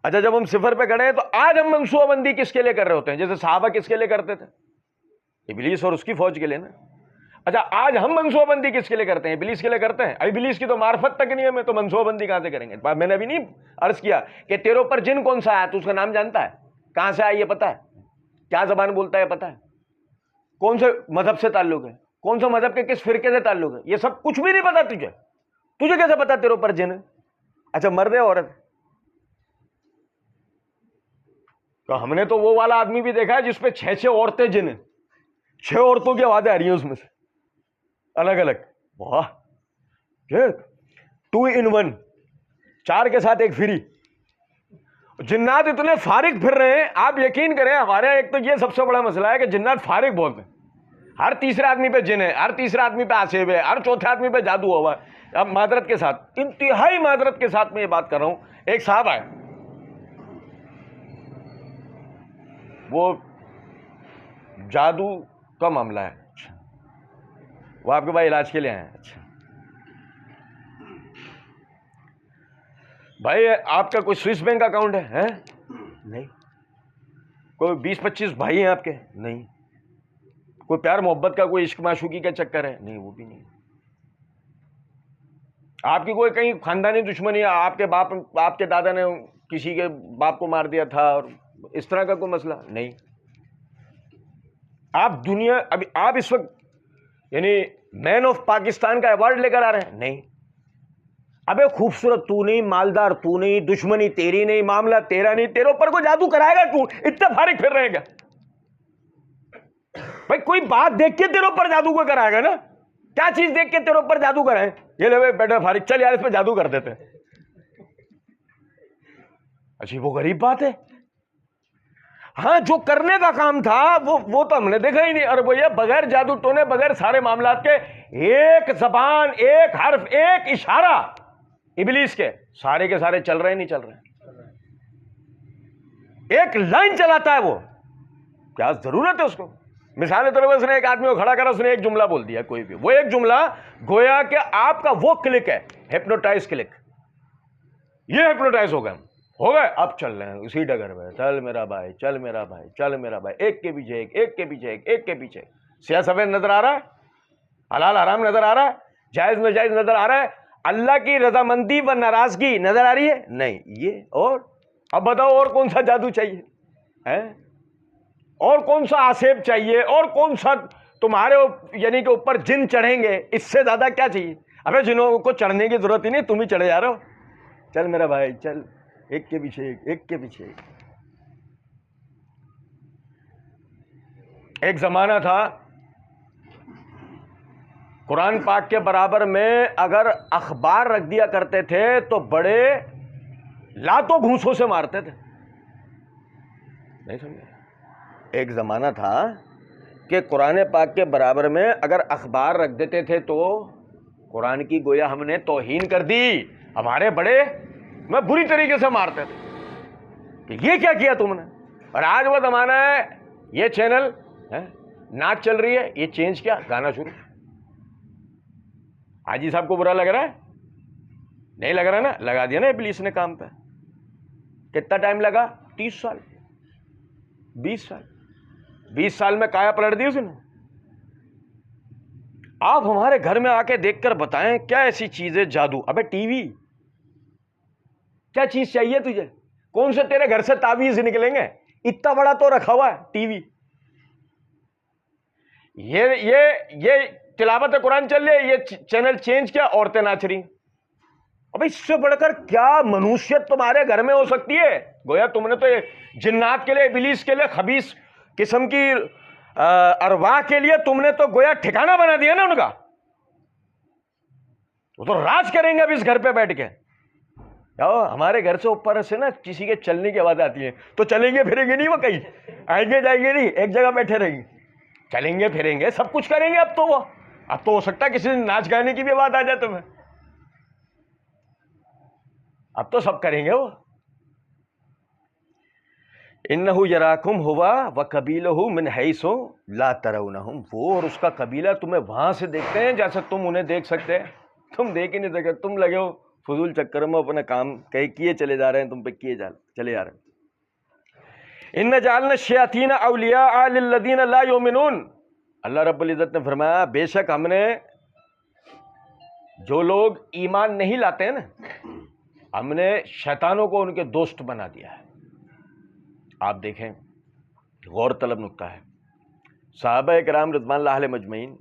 A: اچھا، جب ہم صفر پہ کھڑے ہیں تو آج ہم منصوبہ بندی کس کے لیے کر رہے ہوتے ہیں؟ جیسے صحابہ کس کے لیے کرتے تھے؟ ابلیس اور اس کی فوج کے لیے نا۔ اچھا، آج ہم منصوبہ بندی کس کے لیے کرتے ہیں؟ ابلیس کے لیے کرتے ہیں۔ ابلیس کی تو معرفت تک نہیں ہے، میں تو منصوبہ بندی کہاں سے کریں گے؟ میں نے ابھی نہیں عرض کیا کہ تیرے اوپر جن کون سا آیا، تو اس کا نام جانتا ہے؟ کہاں سے آیا یہ پتا ہے؟ کیا زبان بولتا ہے پتا ہے؟ کون سے مذہب سے تعلق ہے؟ کون سے مذہب کے کس فرقے سے تعلق ہے؟ یہ سب کچھ بھی نہیں پتا تجھے کیسے پتا تیرے اوپر جن ہے؟ اچھا مرد ہے عورت؟ تو ہم نے تو وہ والا آدمی بھی دیکھا ہے جس پہ 6 عورتیں جن ہیں، 6 عورتوں کی آوازیں آ رہی ہیں اس میں سے الگ الگ. واہ، 2 in 1، 4 کے ساتھ ایک فری. جنات اتنے فارغ پھر رہے ہیں، آپ یقین کریں ہمارے ایک تو یہ سب سے بڑا مسئلہ ہے کہ جنات فارغ بہت ہیں. ہر تیسرے آدمی پہ جن ہے، ہر تیسرے آدمی پہ آسیب ہے، ہر چوتھے آدمی پہ جادو ہوا ہے. اب معذرت کے ساتھ، انتہائی معذرت کے ساتھ میں یہ بات کر رہا ہوں، ایک صاحب آئے، وہ جادو کا معاملہ ہے. اچھا، وہ آپ کے پاس علاج کے لیے آئے ہیں. اچھا بھائی، آپ کا کوئی سوئس بینک اکاؤنٹ ہے؟ نہیں. کوئی 20-25 بھائی ہیں آپ کے؟ نہیں. کوئی پیار محبت کا، کوئی عشق معشوقی کا چکر ہے؟ نہیں، وہ بھی نہیں. آپ کی کوئی کہیں خاندانی دشمنی ہے، آپ کے باپ، آپ کے دادا نے کسی کے باپ کو مار دیا تھا اور اس طرح کا کوئی مسئلہ؟ نہیں. آپ دنیا، ابھی آپ اس وقت یعنی مین آف پاکستان کا ایوارڈ لے کر آ رہے ہیں؟ نہیں. ابے خوبصورت تو نہیں، مالدار تو نہیں، دشمنی تیری نہیں، معاملہ تیرا نہیں، تیرے اوپر کو جادو کرائے گا کیوں؟ اتنا فارغ پھر رہے گا بھائی. کوئی بات دیکھ کے تیرے اوپر جادو کو کرائے گا نا. کیا چیز دیکھ کے تیرے اوپر جادو کرائے؟ یہ لے بھائی بیٹا فارغ، چل یار اس پہ جادو کر دیتے. عجیب و غریب بات ہے. ہاں، جو کرنے کا کام تھا وہ تو ہم نے دیکھا ہی نہیں. اور وہ یہ بغیر جادو ٹونے، بغیر سارے معاملات کے، ایک زبان، ایک حرف، ایک اشارہ ابلیس کے سارے چل رہے نہیں چل رہے. ایک لائن چلاتا ہے وہ، کیا ضرورت ہے اس کو؟ مثال کے طور پر اس نے ایک آدمی کو کھڑا کرا، اس نے ایک جملہ بول دیا، کوئی بھی، وہ ایک جملہ گویا کہ آپ کا وہ کلک ہے، ہپنوٹائز کلک. یہ ہپنوٹائز ہو گئے، اب چل رہے ہیں اسی ڈگر میں. چل میرا بھائی، چل میرا بھائی، چل میرا بھائی، ایک کے پیچھے ایک، ایک کے پیچھے ایک، ایک کے پیچھے ایک. سیاہ سفید نظر آ رہا ہے، حلال حرام نظر آ رہا ہے، جائز ناجائز نظر آ رہا ہے، اللہ کی رضامندی و ناراضگی نظر آ رہی ہے؟ نہیں. یہ اور اب بتاؤ اور کون سا جادو چاہیے؟ اور کون سا آسیب چاہیے؟ اور کون سا تمہارے یعنی کہ اوپر جن چڑھیں گے؟ اس سے زیادہ کیا چاہیے؟ ابے جنوں کو چڑھنے کی ضرورت ہی نہیں، تم ہی چڑھے جا رہے ہو. چل میرا بھائی چل، ایک کے پیچھے ایک، ایک کے پیچھے ایک. ایک زمانہ تھا قرآن پاک کے برابر میں اگر اخبار رکھ دیا کرتے تھے تو بڑے لاتوں گھونسوں سے مارتے تھے. نہیں سمجھے؟ ایک زمانہ تھا کہ قرآن پاک کے برابر میں اگر اخبار رکھ دیتے تھے تو قرآن کی گویا ہم نے توہین کر دی. ہمارے بڑے میں بری طریقے سے مارتے تھے کہ یہ کیا کیا تم نے. اور آج وہ زمانہ ہے، یہ چینل نعت چل رہی ہے، یہ چینج کیا، گانا شروع. حاجی صاحب کو برا لگ رہا ہے؟ نہیں لگ رہا نا؟ لگا دیا نا ابلیس نے کام پہ. کتنا ٹائم لگا؟ 30 سال، 20 سال. 20 سال میں کایا پلٹ دی اس نے. آپ ہمارے گھر میں آ کے دیکھ کر بتائیں کیا ایسی چیز ہے جادو؟ ابے ٹی وی، کیا چیز چاہیے تجھے؟ کون سے تیرے گھر سے تعویذ نکلیں گے؟ اتنا بڑا تو رکھا ہوا ہے ٹی وی. یہ تلاوت قرآن چل رہی ہے، یہ چینل چینج کیا، عورتیں ناچ رہی. اب اس سے بڑھ کر کیا منوسیت تمہارے گھر میں ہو سکتی ہے؟ گویا تم نے تو جنات کے لیے، ابلیس کے لیے، خبیث قسم کی ارواح کے لیے تم نے تو گویا ٹھکانہ بنا دیا نا ان کا. وہ تو راج کریں گے اب اس گھر پہ بیٹھ کے. ہمارے گھر سے اوپر سے نا کسی کے چلنے کی آواز آتی ہے تو چلیں گے پھریں گے نہیں، وہ کہیں آئیں گے جائیں گے نہیں، ایک جگہ بیٹھے رہیں گے. چلیں گے پھریں گے، سب کچھ کریں گے. اب تو ہو سکتا ہے کسی دن ناچ گانے کی بھی آواز آ جائے تمہیں. اب تو سب کریں گے. وہ انہو یراکم ہوا وقبیلہ من حیث لا ترونہم، وہ اور اس کا قبیلہ تمہیں وہاں سے دیکھتے ہیں جیسے تم انہیں دیکھ سکتے ہیں. تم دیکھ ہی نہیں سکتے. تم لگے ہو فضول چکر میں اپنا کام کیے چلے جا رہے ہیں، تم پہ کیے چلے جا رہے ہیں. ان جعلنا الشیاطین اولیاء للذین لا یؤمنون، اللہ رب العزت نے فرمایا بے شک ہم نے جو لوگ ایمان نہیں لاتے ہیں نا، ہم نے شیطانوں کو ان کے دوست بنا دیا ہے. آپ دیکھیں، غور طلب نکتہ ہے. صحابہ کرام رضوان اللہ علیہ مجمعین،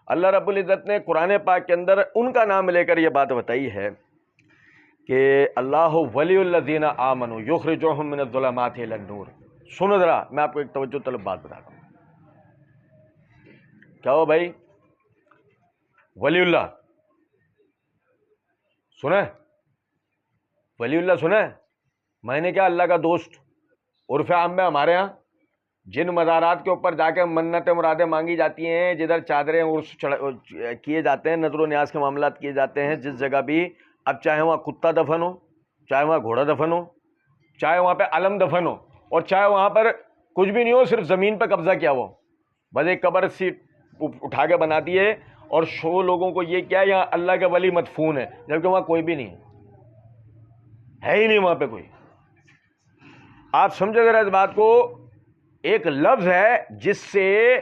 A: اللہ رب العزت نے قرآن پاک کے اندر ان کا نام لے کر یہ بات بتائی ہے کہ اللہ ولی الذین آمنوا یخرجوہم من الظلمات الی النور. سنو ذرا، میں آپ کو ایک توجہ طلب بات بتاتا ہوں. کیا ہو بھائی؟ ولی اللہ سنا ہے؟ ولی اللہ سنا ہے؟ میں نے کیا اللہ کا دوست. عرف عام میں ہمارے ہاں جن مزارات کے اوپر جا کے منتیں مرادیں مانگی جاتی ہیں، جدھر چادریں عرس کیے جاتے ہیں، نظر و نیاز کے معاملات کیے جاتے ہیں، جس جگہ بھی، اب چاہے وہاں کتا دفن ہو، چاہے وہاں گھوڑا دفن ہو، چاہے وہاں پہ علم دفن ہو، اور چاہے وہاں پر کچھ بھی نہیں ہو، صرف زمین پہ قبضہ کیا ہو، بس ایک قبر سی اٹھا کے بنا دی ہے اور شو لوگوں کو یہ کیا یہاں اللہ کا ولی مدفون ہے، جبکہ وہاں کوئی بھی نہیں ہے ہی نہیں وہاں پہ کوئی. آپ سمجھے ذرا اس بات کو. ایک لفظ ہے جس سے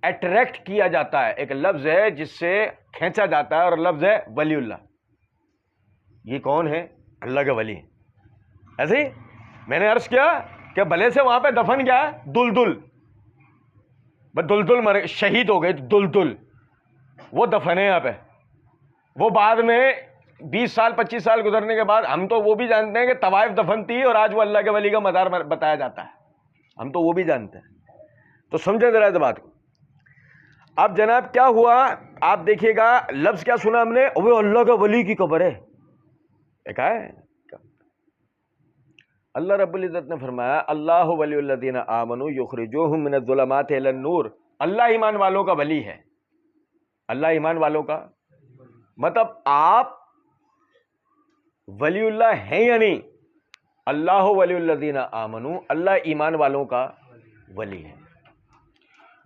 A: اٹریکٹ کیا جاتا ہے، ایک لفظ ہے جس سے کھینچا جاتا ہے، اور لفظ ہے ولی اللہ. یہ کون ہے؟ اللہ کا ولی. ایسے ہی میں نے عرض کیا کہ بھلے سے وہاں پہ دفن کیا ہے دلدل، بس دلدل مر شہید ہو گئے، دلدل وہ دفن ہے یہاں پہ. وہ بعد میں 20 سال 25 سال گزرنے کے بعد ہم تو وہ بھی جانتے ہیں کہ طوائف دفن تھی اور آج وہ اللہ کے ولی کا مزار بتایا جاتا ہے، ہم تو وہ بھی جانتے ہیں. تو سمجھیں ذرا اس بات کو. اب جناب کیا ہوا، آپ دیکھیے گا لفظ کیا سنا ہم نے، وہ اللہ کا ولی کی قبر ہے. ایک ہے اللہ رب العزت نے فرمایا اللہ ولی الذین آمنوا یخرجوہم من الظلمات الی النور. اللہ ایمان والوں کا ولی ہے. اللہ ایمان والوں کا مطلب آپ ولی اللہ ہیں یا نہیں؟ اللہ ولی الذین آمنوا، اللہ ایمان والوں کا ولی ہے.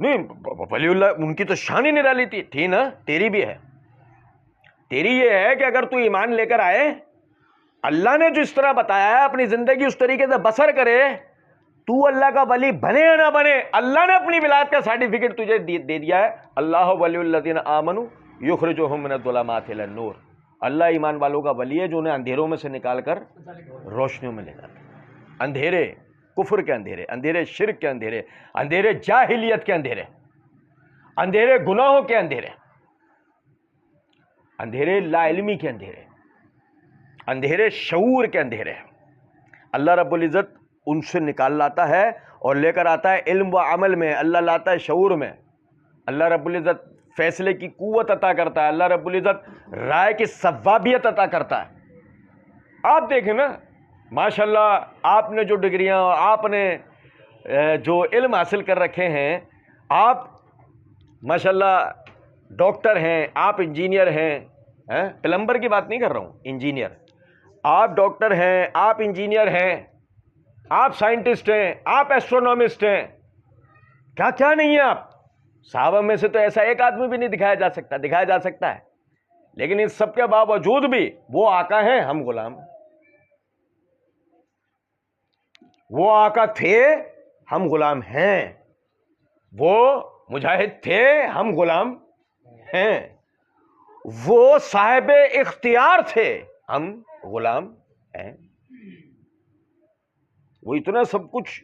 A: نہیں ولی اللہ ان کی تو شان ہی نرالی تھی نا، تیری بھی ہے. تیری یہ ہے کہ اگر تو ایمان لے کر آئے، اللہ نے جو اس طرح بتایا ہے اپنی زندگی اس طریقے سے بسر کرے، تو اللہ کا ولی بنے یا نہ بنے، اللہ نے اپنی ولایت کا سرٹیفکیٹ تجھے دے دیا ہے. اللہ ولی الذین آمنوا یخرجوہم من الظلمات الی النور. اللہ ایمان والوں کا ولی ہے جو انہیں اندھیروں میں سے نکال کر روشنیوں میں لے جاتا ہے. اندھیرے کفر کے اندھیرے، اندھیرے شرک کے اندھیرے، اندھیرے جاہلیت کے اندھیرے، اندھیرے گناہوں کے اندھیرے، اندھیرے لا علمی کے اندھیرے، اندھیرے شعور کے اندھیرے، اللہ رب العزت ان سے نکال لاتا ہے اور لے کر آتا ہے علم و عمل میں. اللہ لاتا ہے شعور میں. اللہ رب العزت فیصلے کی قوت عطا کرتا ہے. اللہ رب العزت رائے کی صوابیت عطا کرتا ہے. آپ دیکھیں نا ماشاءاللہ، آپ نے جو ڈگریاں، آپ نے جو علم حاصل کر رکھے ہیں، آپ ماشاءاللہ ڈاکٹر ہیں، آپ انجینئر ہیں، پلمبر کی بات نہیں کر رہا ہوں، انجینئر. آپ ڈاکٹر ہیں، آپ انجینئر ہیں، آپ سائنٹسٹ ہیں، آپ ایسٹرونومسٹ ہیں، کیا کیا نہیں ہے آپ. صحابہ میں سے تو ایسا ایک آدمی بھی نہیں دکھایا جا سکتا ہے. لیکن اس سب کے باوجود بھی وہ آقا ہیں، ہم غلام. وہ آقا تھے، ہم غلام ہیں. وہ مجاہد تھے، ہم غلام ہیں. وہ صاحب اختیار تھے، ہم غلام ہیں. وہ اتنا سب کچھ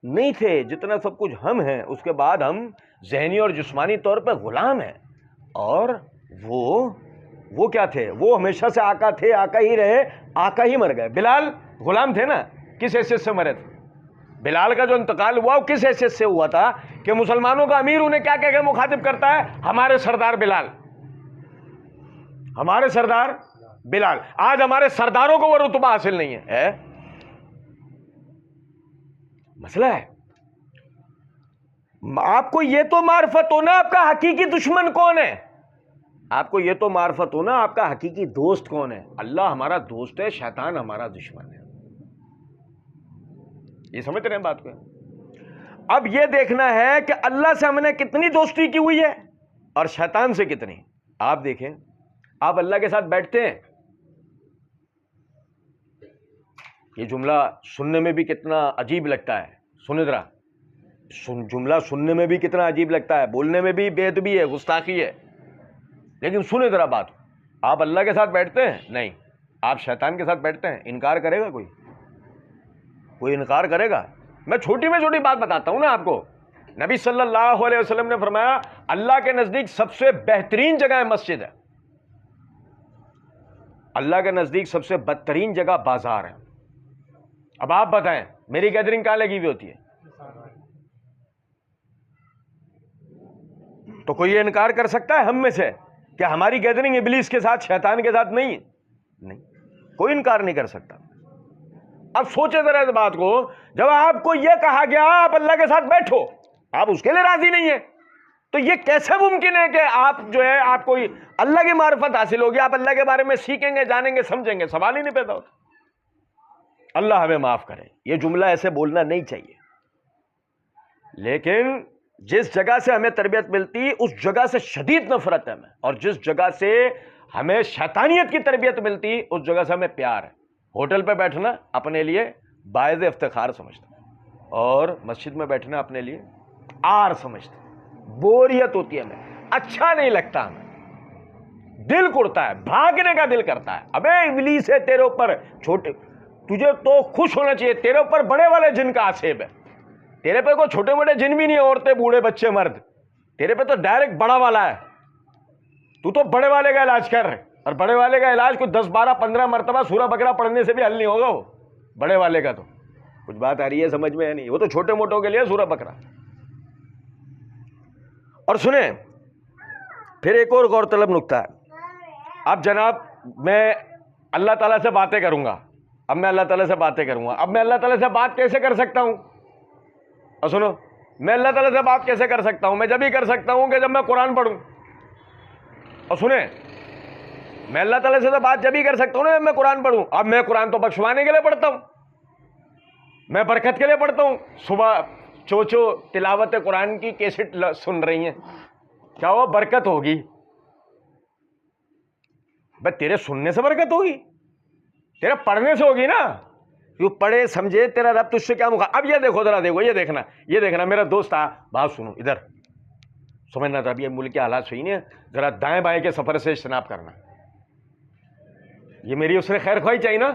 A: نہیں تھے جتنا سب کچھ ہم ہیں. اس کے بعد ہم ذہنی اور جسمانی طور پہ غلام ہیں. اور وہ کیا تھے؟ وہ ہمیشہ سے آقا تھے، آقا ہی رہے، آقا ہی مر گئے. بلال غلام تھے نا، کس حیثیت سے مرے تھے؟ بلال کا جو انتقال ہوا وہ کس حیثیت سے ہوا تھا کہ مسلمانوں کا امیر انہیں کیا کہہ کے مخاطب کرتا ہے؟ ہمارے سردار بلال، ہمارے سردار بلال. آج ہمارے سرداروں کو وہ رتبہ حاصل نہیں ہے. مسئلہ ہے. آپ کو یہ تو معرفت ہونا آپ کا حقیقی دشمن کون ہے. آپ کو یہ تو معرفت ہونا آپ کا حقیقی دوست کون ہے. اللہ ہمارا دوست ہے، شیطان ہمارا دشمن ہے. یہ سمجھ رہے ہیں بات کو؟ اب یہ دیکھنا ہے کہ اللہ سے ہم نے کتنی دوستی کی ہوئی ہے اور شیطان سے کتنی. آپ دیکھیں، آپ اللہ کے ساتھ بیٹھتے ہیں، یہ جملہ سننے میں بھی کتنا عجیب لگتا ہے. سنیں ذرا، جملہ سننے میں بھی کتنا عجیب لگتا ہے، بولنے میں بھی بے ادبی ہے، گستاخی ہے. لیکن سنیں ذرا بات، آپ اللہ کے ساتھ بیٹھتے ہیں؟ نہیں. آپ شیطان کے ساتھ بیٹھتے ہیں؟ انکار کرے گا کوئی انکار کرے گا؟ میں چھوٹی بات بتاتا ہوں نا آپ کو. نبی صلی اللہ علیہ وسلم نے فرمایا اللہ کے نزدیک سب سے بہترین جگہ مسجد ہے. اللہ کے نزدیک سب سے بدترین جگہ بازار ہے. اب آپ بتائیں میری گیدرنگ کہاں لگی ہوئی ہوتی ہے؟ تو کوئی یہ انکار کر سکتا ہے ہم میں سے کہ ہماری گیدرنگ ابلیس کے ساتھ، شیطان کے ساتھ نہیں ہے؟ نہیں، کوئی انکار نہیں کر سکتا. اب سوچے ذرا اس بات کو، جب آپ کو یہ کہا گیا آپ اللہ کے ساتھ بیٹھو، آپ اس کے لیے راضی نہیں ہیں، تو یہ کیسے ممکن ہے کہ آپ جو ہے آپ کو اللہ کی معرفت حاصل ہوگی، آپ اللہ کے بارے میں سیکھیں گے، جانیں گے، سمجھیں گے؟ سوال ہی نہیں پیدا ہوتا. اللہ ہمیں معاف کرے، یہ جملہ ایسے بولنا نہیں چاہیے. لیکن جس جگہ سے ہمیں تربیت ملتی اس جگہ سے شدید نفرت ہے ہمیں، اور جس جگہ سے ہمیں شیطانیت کی تربیت ملتی اس جگہ سے ہمیں پیار ہے. ہوٹل پہ بیٹھنا اپنے لیے باعث افتخار سمجھتا، اور مسجد میں بیٹھنا اپنے لیے آر سمجھتا. بوریت ہوتی ہے ہمیں، اچھا نہیں لگتا، ہمیں دل کڑتا ہے، بھاگنے کا دل کرتا ہے. ابے ابلیس ہے تیرے اوپر، چھوٹے تجھے تو خوش ہونا چاہیے، تیرے اوپر بڑے والے جن کا آسیب ہے. تیرے پہ کوئی چھوٹے موٹے جن بھی نہیں، عورتیں بوڑھے بچے مرد، تیرے پہ تو ڈائریکٹ بڑا والا ہے. تو بڑے والے کا علاج کر رہے، اور بڑے والے کا علاج کوئی 10 12 15 مرتبہ سورہ بقرہ پڑھنے سے بھی حل نہیں ہوگا. وہ بڑے والے کا تو کچھ بات آ رہی ہے سمجھ میں؟ نہیں، وہ تو چھوٹے موٹوں کے لیے سورہ بقرہ. اور سنیں پھر ایک اور غور طلب نکتہ ہے. اب جناب میں اللہ تعالیٰ سے باتیں کروں گا، اب میں اللہ تعالیٰ سے باتیں کروں گا. اب میں اللہ تعالیٰ سے بات کیسے کر سکتا ہوں؟ اور سنو، میں اللہ تعالیٰ سے بات کیسے کر سکتا ہوں؟ میں جب ہی کر سکتا ہوں کہ جب میں قرآن پڑھوں. اور سنیں، میں اللہ تعالیٰ سے بات جب ہی کر سکتا ہوں نا جب میں قرآن پڑھوں. اب میں قرآن تو بخشوانے کے لیے پڑھتا ہوں، میں برکت کے لیے پڑھتا ہوں. صبح چوچو تلاوت قرآن کی کیسٹ سن رہی ہیں، کیا وہ برکت ہوگی؟ بھائی تیرے سننے سے برکت ہوگی، تیرے پڑھنے سے ہوگی نا. جو پڑھے سمجھے تیرا رب تجھ سے کیا مخا. اب یہ دیکھو ذرا، دیکھو، یہ دیکھنا میرا دوست آ، بات سنو ادھر سمجھنا. تھا اب یہ ملک کے حالات صحیح نہیں ہے، ذرا دائیں بائیں کے سفر سے اجتناب کرنا. یہ میری اس نے خیر خواہی چاہیے نا،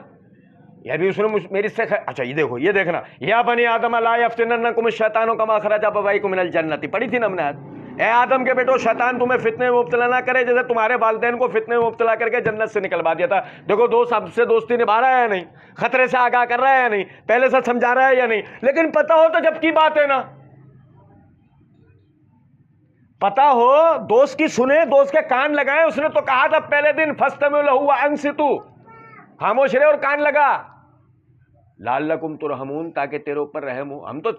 A: یہ بھی اس نے میری سے خیر. اچھا یہ دیکھو، یہ دیکھنا، یا بنی آدم لا یفتننکم الشیطان کما اخرج ابویکم من الجنۃ، پڑھی تھی نا ہم نے آج. اے آدم کے بیٹو، شیطان تمہیں فتنے میں مبتلا نہ کرے جیسے تمہارے والدین کو فتنے میں مبتلا کر کے جنت سے نکلوا دیا تھا. دیکھو دوست اب سے دوستی نبھا رہا ہے یا نہیں، خطرے سے آگاہ کر رہا ہے یا نہیں، پہلے سے سمجھا رہا ہے یا نہیں. لیکن پتہ ہو تو جب کی بات ہے نا، پتہ ہو دوست کی سنے، دوست کے کان لگائیں. اس نے تو کہا تھا پہلے دن فاستمعوا لہ وانصتوا، خاموش رہے اور کان لگا. لعلکم ترحمون، تاکہ تیرے اوپر رحم ہو. ہم تو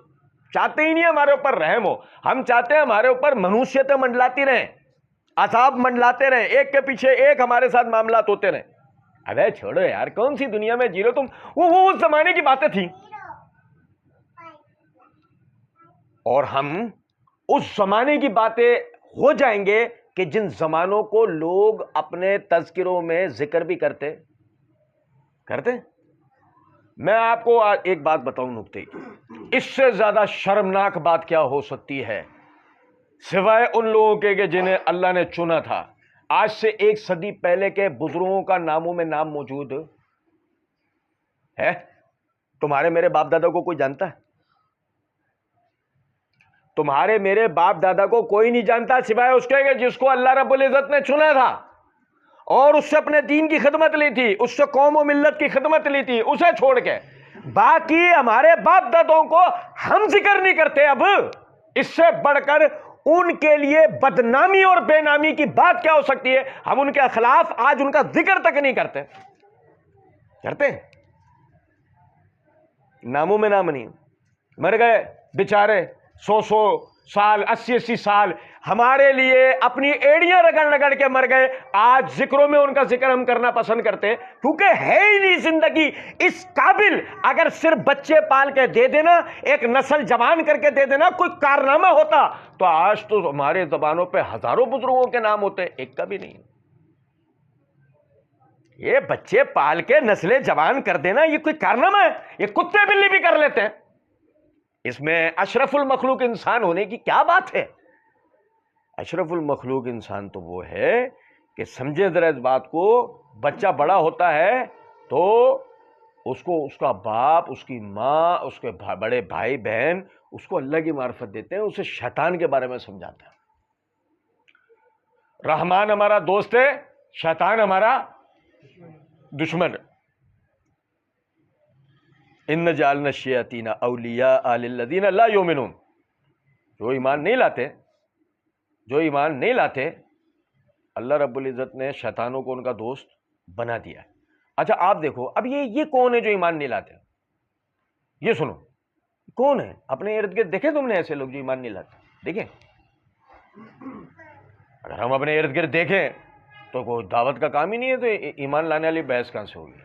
A: چاہتے ہی نہیں ہمارے اوپر رحم ہو، ہم چاہتے ہیں ہمارے اوپر منوشیتیں منڈلاتی رہیں، عذاب منڈلاتے رہیں، ایک کے پیچھے ایک ہمارے ساتھ معاملات ہوتے رہیں. ابے چھوڑو یار، کون سی دنیا میں جی رہے تم؟ وہ اس زمانے کی باتیں تھیں، اور ہم اس زمانے کی باتیں ہو جائیں گے کہ جن زمانوں کو لوگ اپنے تذکروں میں ذکر بھی کرتے. میں آپ کو ایک بات بتاؤں نکتے، اس سے زیادہ شرمناک بات کیا ہو سکتی ہے سوائے ان لوگوں کے کہ جنہیں اللہ نے چنا تھا. آج سے 1 صدی پہلے کے بزرگوں کا ناموں میں نام موجود ہے. تمہارے میرے باپ دادا کو کوئی جانتا ہے؟ تمہارے میرے باپ دادا کو کوئی نہیں جانتا سوائے اس کے کہ جس کو اللہ رب العزت نے چنا تھا، اور اس سے اپنے دین کی خدمت لی تھی، اس سے قوم و ملت کی خدمت لی تھی، اسے چھوڑ کے. باقی ہمارے باپ دادوں کو ہم ذکر نہیں کرتے. اب اس سے بڑھ کر ان کے لیے بدنامی اور بے نامی کی بات کیا ہو سکتی ہے؟ ہم ان کے خلاف آج ان کا ذکر تک نہیں کرتے. ناموں میں نام نہیں، مر گئے بیچارے 100 سال 80 سال ہمارے لیے اپنی ایڑیاں رگڑ رگڑ کے مر گئے. آج ذکروں میں ان کا ذکر ہم کرنا پسند کرتے کیونکہ ہے ہی نہیں زندگی اس قابل. اگر صرف بچے پال کے دے دینا، ایک نسل جوان کر کے دے دینا، کوئی کارنامہ ہوتا تو آج تو ہمارے زبانوں پہ ہزاروں بزرگوں کے نام ہوتے، ایک کا بھی نہیں. یہ بچے پال کے نسلیں جوان کر دینا یہ کوئی کارنامہ ہے؟ یہ کتے بلی بھی کر لیتے ہیں. اس میں اشرف المخلوق انسان ہونے کی کیا بات ہے؟ اشرف المخلوق انسان تو وہ ہے کہ سمجھے ذرا اس بات کو، بچہ بڑا ہوتا ہے تو اس کو اس کا باپ، اس کی ماں، اس کے بڑے بھائی بہن اس کو اللہ کی معرفت دیتے ہیں، اسے شیطان کے بارے میں سمجھاتے ہیں. رحمان ہمارا دوست ہے، شیطان ہمارا دشمن. ان جعلنا الشیاطین اولیاء للذین لا یؤمنون. جو ایمان نہیں لاتے اللہ رب العزت نے شیطانوں کو ان کا دوست بنا دیا. اچھا آپ دیکھو اب یہ کون ہے جو ایمان نہیں لاتے؟ یہ سنو کون ہے؟ اپنے ارد گرد دیکھیں تم نے ایسے لوگ جو ایمان نہیں لاتے؟ دیکھیں. اگر ہم اپنے ارد گرد دیکھیں تو کوئی دعوت کا کام ہی نہیں ہے تو ایمان لانے والی بحث کہاں سے ہوگی؟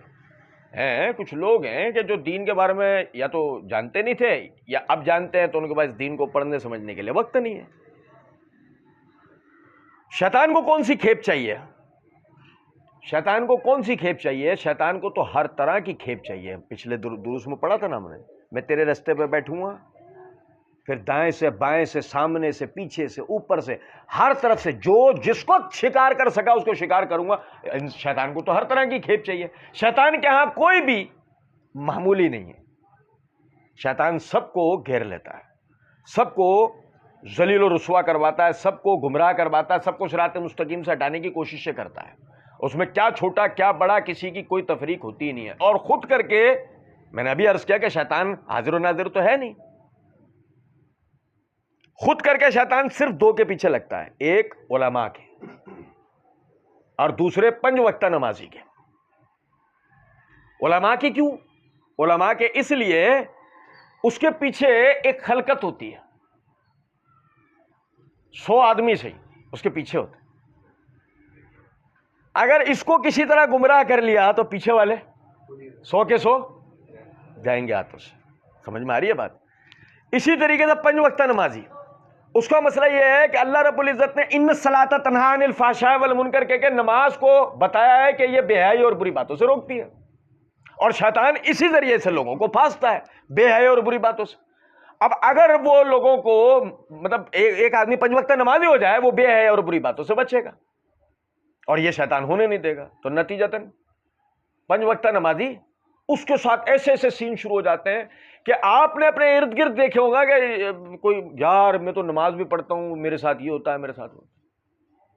A: ہیں کچھ لوگ ہیں کہ جو دین کے بارے میں یا تو جانتے نہیں تھے یا اب جانتے ہیں تو ان کے پاس دین کو پڑھنے سمجھنے کے لیے وقت نہیں ہے. شیطان کو کون سی کھیپ چاہیے؟ شیطان کو کون سی کھیپ چاہیے؟ شیطان کو تو ہر طرح کی کھیپ چاہیے. پچھلے دروس میں پڑھا تھا نا ہم نے، میں تیرے رستے پہ بیٹھوں گا، پھر دائیں سے بائیں سے سامنے سے پیچھے سے اوپر سے ہر طرف سے جو جس کو شکار کر سکا اس کو شکار کروں گا. شیطان کو تو ہر طرح کی کھیپ چاہیے. شیطان کے ہاں کوئی بھی معمولی نہیں ہے. شیطان سب کو گھیر لیتا ہے، سب کو ذلیل و رسوا کرواتا ہے، سب کو گمراہ کرواتا ہے، سب کو صراط مستقیم سے ہٹانے کی کوششیں کرتا ہے. اس میں کیا چھوٹا کیا بڑا کسی کی کوئی تفریق ہوتی ہی نہیں ہے. اور خود کر کے میں نے ابھی عرض کیا کہ شیطان حاضر و ناظر تو ہے نہیں. خود کر کے شیطان صرف دو کے پیچھے لگتا ہے، ایک علماء کے اور دوسرے 5 وقتہ نمازی کے. علماء کی کیوں؟ علماء کے اس لیے اس کے پیچھے ایک خلقت ہوتی ہے، 100 آدمی سے اس کے پیچھے ہوتے. اگر اس کو کسی طرح گمراہ کر لیا تو پیچھے والے 100 کے 100 جائیں گے ہاتھوں سے. سمجھ میں آ رہی ہے بات؟ اسی طریقے سے 5 وقتہ نمازی، اس کا مسئلہ یہ ہے کہ اللہ رب العزت نے ان الصلاۃ تنہی عن الفحشاء والمنکر کہہ کے نماز کو بتایا ہے کہ یہ بے حیائی اور بری باتوں سے روکتی ہے. اور شیطان اسی ذریعے سے لوگوں کو پھانستا ہے بے حیائی اور بری باتوں سے. اب اگر وہ لوگوں کو مطلب ایک آدمی 5 وقتہ نمازی ہو جائے وہ بے حیائی اور بری باتوں سے بچے گا اور یہ شیطان ہونے نہیں دے گا. تو نتیجتاً 5 وقتہ نمازی اس کے ساتھ ایسے ایسے سین شروع ہو جاتے ہیں کہ آپ نے اپنے ارد گرد دیکھے ہوگا کہ کوئی یار میں تو نماز بھی پڑھتا ہوں میرے ساتھ یہ ہوتا ہے میرے ساتھ ہوتا ہے.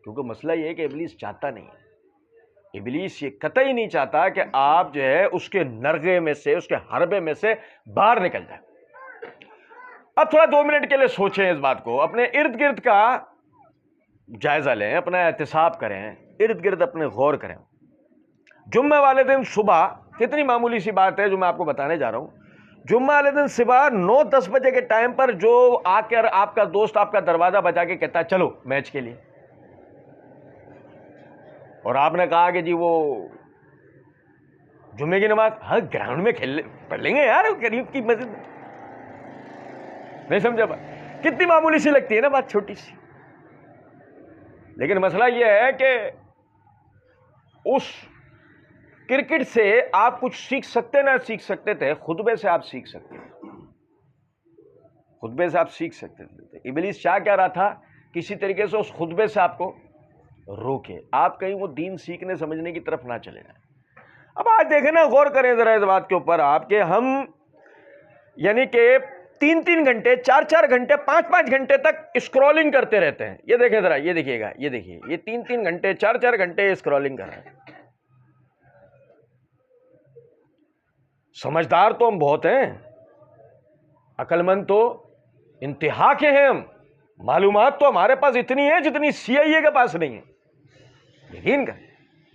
A: کیونکہ مسئلہ یہ ہے کہ ابلیس چاہتا نہیں ہے. ابلیس یہ قطعی نہیں چاہتا کہ آپ جو ہے اس کے نرغے میں سے اس کے حربے میں سے باہر نکل جائیں. اب تھوڑا 2 منٹ کے لیے سوچیں اس بات کو، اپنے ارد گرد کا جائزہ لیں، اپنا احتساب کریں، ارد گرد اپنے غور کریں. جمعہ والے دن صبح، کتنی معمولی سی بات ہے جو میں آپ کو بتانے جا رہا ہوں، جمعہ والے دن صبح 9-10 بجے کے ٹائم پر جو آ کر آپ کا دوست آپ کا دروازہ بجا کے کہتا ہے چلو میچ کے لیے، اور آپ نے کہا کہ جی وہ جمعے کی نماز ہاں گراؤنڈ میں پڑھ لیں گے یار قریب کی مسجد میں. نہیں سمجھا بات؟ کتنی معمولی سی لگتی ہے نا بات، چھوٹی سی. لیکن مسئلہ یہ ہے کہ اس کرکٹ سے آپ کچھ سیکھ سکتے نہ سیکھ سکتے تھے، خطبے سے آپ سیکھ سکتے تھے، خطبے سے آپ سیکھ سکتے تھے. ابلیس چاہ کیا رہا تھا؟ کسی طریقے سے اس خطبے سے آپ کو روکے، آپ کہیں وہ دین سیکھنے سمجھنے کی طرف نہ چلے جائیں. اب آج دیکھیں نا، غور کریں ذرا اس بات کے اوپر آپ کہ ہم یعنی کہ 3-3 گھنٹے 4-4 گھنٹے 5-5 گھنٹے تک اسکرولنگ کرتے رہتے ہیں. یہ دیکھیں ذرا، یہ دیکھیے گا، یہ دیکھیے، یہ 3-3 گھنٹے 4-4 گھنٹے اسکرولنگ کر رہے ہیں. سمجھدار تو ہم بہت ہیں، عقل مند تو انتہا کے ہیں ہم، معلومات تو ہمارے پاس اتنی ہے جتنی CIA کے پاس نہیں ہے. یقین کریں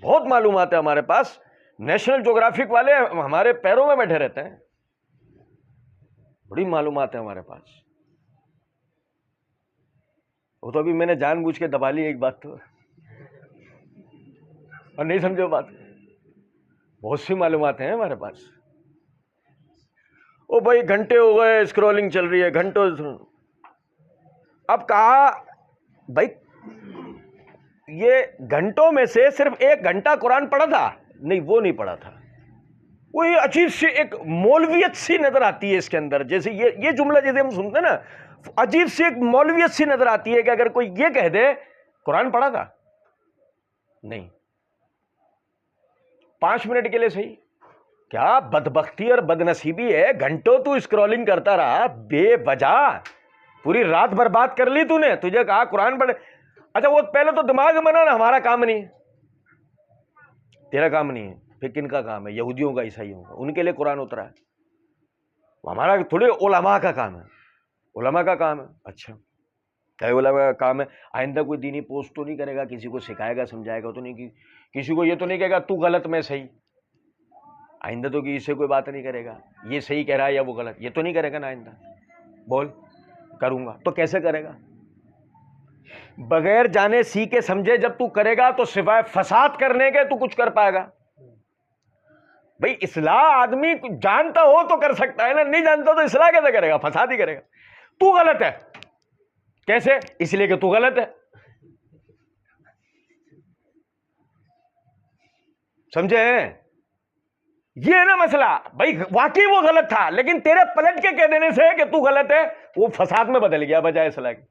A: بہت معلومات ہے ہمارے پاس. نیشنل جغرافک والے ہمارے پیروں میں بیٹھے رہتے ہیں، بڑی معلومات ہے ہمارے پاس. وہ تو ابھی میں نے جان بوجھ کے دبا لی ایک بات تو، اور نہیں سمجھو بات، بہت سی معلومات ہیں ہمارے پاس. او بھائی گھنٹے ہو گئے اسکرولنگ چل رہی ہے، گھنٹوں. اب کہا بھائی یہ گھنٹوں میں سے صرف 1 گھنٹہ قرآن پڑھا تھا؟ نہیں، وہ نہیں پڑھا تھا. کوئی عجیب سی ایک مولویت سی نظر آتی ہے اس کے اندر، جیسے یہ جملہ جیسے ہم سنتے ہیں نا، عجیب سی ایک مولویت سی نظر آتی ہے کہ اگر کوئی یہ کہہ دے قرآن پڑھا تھا، نہیں 5 منٹ کے لیے صحیح. کیا بدبختی اور بدنصیبی ہے، گھنٹوں تو اسکرولنگ کرتا رہا بے وجہ، پوری رات برباد کر لی تو نے، تجھے کہا قرآن پڑھ. اچھا وہ پہلے تو دماغ بنا نا، ہمارا کام نہیں ہے، تیرا کام نہیں ہے. پھر کن کا کام ہے؟ یہودیوں کا، عیسائیوں کا، ان کے لیے قرآن اترا ہے، ہمارا تھوڑے علماء کا کام ہے، علماء کا کام ہے۔ اچھا کیا علماء کا کام ہے؟ آئندہ کوئی دینی پوسٹ تو نہیں کرے گا، کسی کو سکھائے گا سمجھائے گا تو نہیں، کسی کو یہ تو نہیں کہے گا تو غلط میں صحیح، آئندہ تو کہ اس سے کوئی بات نہیں کرے گا یہ صحیح کہہ رہا ہے یا وہ غلط، یہ تو نہیں کرے گا نا آئندہ۔ بول کروں گا تو کیسے کرے گا؟ بغیر جانے سیکھے سمجھے جب تو کرے گا تو سوائے فساد کرنے کے تو کچھ کر پائے گا؟ بھئی اصلاح آدمی جانتا ہو تو کر سکتا ہے نا، نہیں جانتا تو اصلاح کیسے کرے گا؟ فساد ہی کرے گا۔ تو غلط ہے، کیسے؟ اس لیے کہ تو غلط ہے، سمجھے؟ یہ ہے نا مسئلہ۔ بھائی واقعی وہ غلط تھا، لیکن تیرے پلٹ کے کہہ دینے سے کہ تو غلط ہے وہ فساد میں بدل گیا بجائے اصلاح کے۔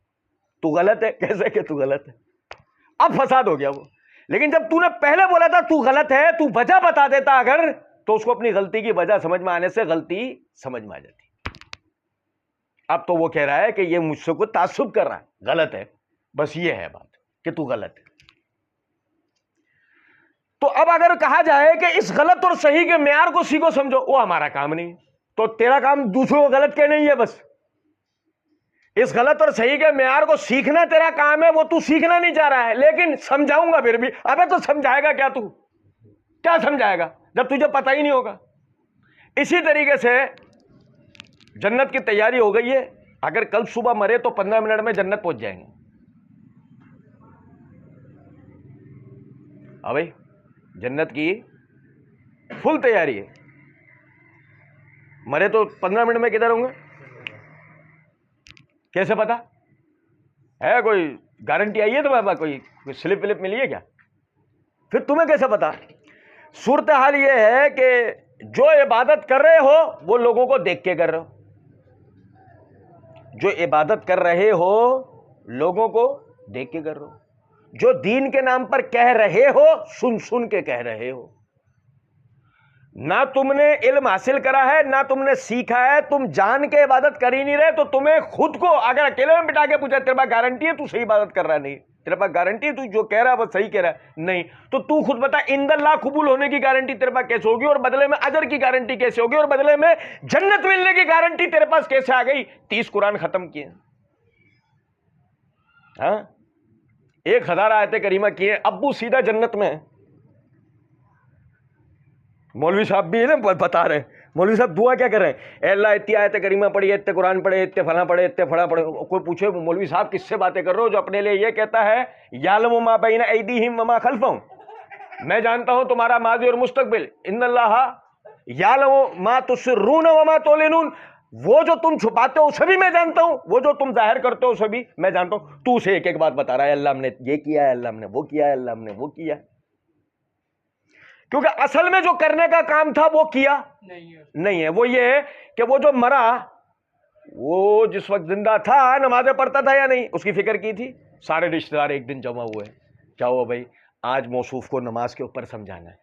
A: تو غلط ہے، کیسے کہ تو غلط ہے، اب فساد ہو گیا وہ۔ لیکن جب تو نے پہلے بولا تھا تو غلط ہے، تو وجہ بتا دیتا اگر، تو اس کو اپنی غلطی کی وجہ سمجھ میں آنے سے غلطی سمجھ میں آ جاتی۔ اب تو وہ کہہ رہا ہے کہ یہ مجھ سے کوئی تعصب کر رہا ہے، غلط ہے، بس یہ ہے بات کہ تو غلط ہے۔ تو اب اگر کہا جائے کہ اس غلط اور صحیح کے معیار کو سیکھو سمجھو، وہ ہمارا کام نہیں، تو تیرا کام دوسروں کو غلط کہنا ہی ہے بس۔ اس غلط اور صحیح کے معیار کو سیکھنا تیرا کام ہے، وہ تو سیکھنا نہیں چاہ رہا ہے، لیکن سمجھاؤں گا پھر بھی۔ ابے تو سمجھائے گا کیا؟ تو کیا سمجھائے گا جب تجھے پتہ ہی نہیں ہوگا؟ اسی طریقے سے جنت کی تیاری ہو گئی ہے، اگر کل صبح مرے تو 15 منٹ میں جنت پہنچ جائیں گے۔ ہاں بھائی جنت کی فل تیاری ہے، مرے تو 15 منٹ میں کدھر ہوں گے؟ کیسے پتا ہے؟ کوئی گارنٹی آئی ہے تمہارے پاس؟ کوئی سلپ ولپ ملی ہے کیا؟ پھر تمہیں کیسے پتا؟ صورتحال یہ ہے کہ جو عبادت کر رہے ہو وہ لوگوں کو دیکھ کے کر رہے ہو، جو عبادت کر رہے ہو لوگوں کو دیکھ کے کر رہے ہو، جو دین کے نام پر کہہ رہے ہو سن سن کے کہہ رہے ہو۔ نہ تم نے علم حاصل کرا ہے، نہ تم نے سیکھا ہے، تم جان کے عبادت کر ہی نہیں رہے، تو تمہیں خود کو اگر اکیلے میں بٹھا کے پوچھا تیرے پاس گارنٹی ہے تو صحیح عبادت کر رہا ہے؟ نہیں۔ تیرے پاس گارنٹی ہے تو جو کہہ رہا ہے وہ صحیح کہہ رہا ہے؟ نہیں۔ تو خود بتا عند اللہ قبول ہونے کی گارنٹی تیرے پاس کیسے ہوگی، اور بدلے میں اجر کی گارنٹی کیسے ہوگی، اور بدلے میں جنت ملنے کی گارنٹی تیرے پاس کیسے آ گئی؟ 30 قرآن ختم کیے، ہاں 1000 آیتیں کریمہ کیے، ابو سیدھا جنت میں ہے۔ مولوی صاحب بھی نا بتا رہے ہیں، مولوی صاحب دعا کیا کر رہے ہیں؟ اے اللہ اتنی آیتیں کریمہ پڑھی، اتنے قرآن پڑھے، اتنے فلاں پڑھے، اتنے فلاں پڑھے۔ کوئی پوچھے مولوی صاحب کس سے باتیں کر رہے ہو جو اپنے لیے یہ کہتا ہے یعلم ما بین ایدیہم وما خلفہم، میں جانتا ہوں تمہارا ماضی اور مستقبل، ان اللہ یعلم ما تسرون وما تعلنون، وہ جو تم چھپاتے ہو اسے بھی میں جانتا ہوں، وہ جو تم ظاہر کرتے ہو اسے بھی میں جانتا ہوں۔ تو اسے ایک ایک بات بتا رہا ہے، اللہ ہم نے یہ کیا ہے، اللہ ہم نے وہ کیا ہے، اللہ ہم نے وہ کیا ہے، کیونکہ اصل میں جو کرنے کا کام تھا وہ کیا نہیں ہے۔ وہ یہ ہے کہ وہ جو مرا وہ جس وقت زندہ تھا نمازیں پڑھتا تھا یا نہیں، اس کی فکر کی تھی؟ سارے رشتہ دار ایک دن جمع ہوئے، کیا ہوا بھائی؟ آج موصوف کو نماز کے اوپر سمجھانا ہے،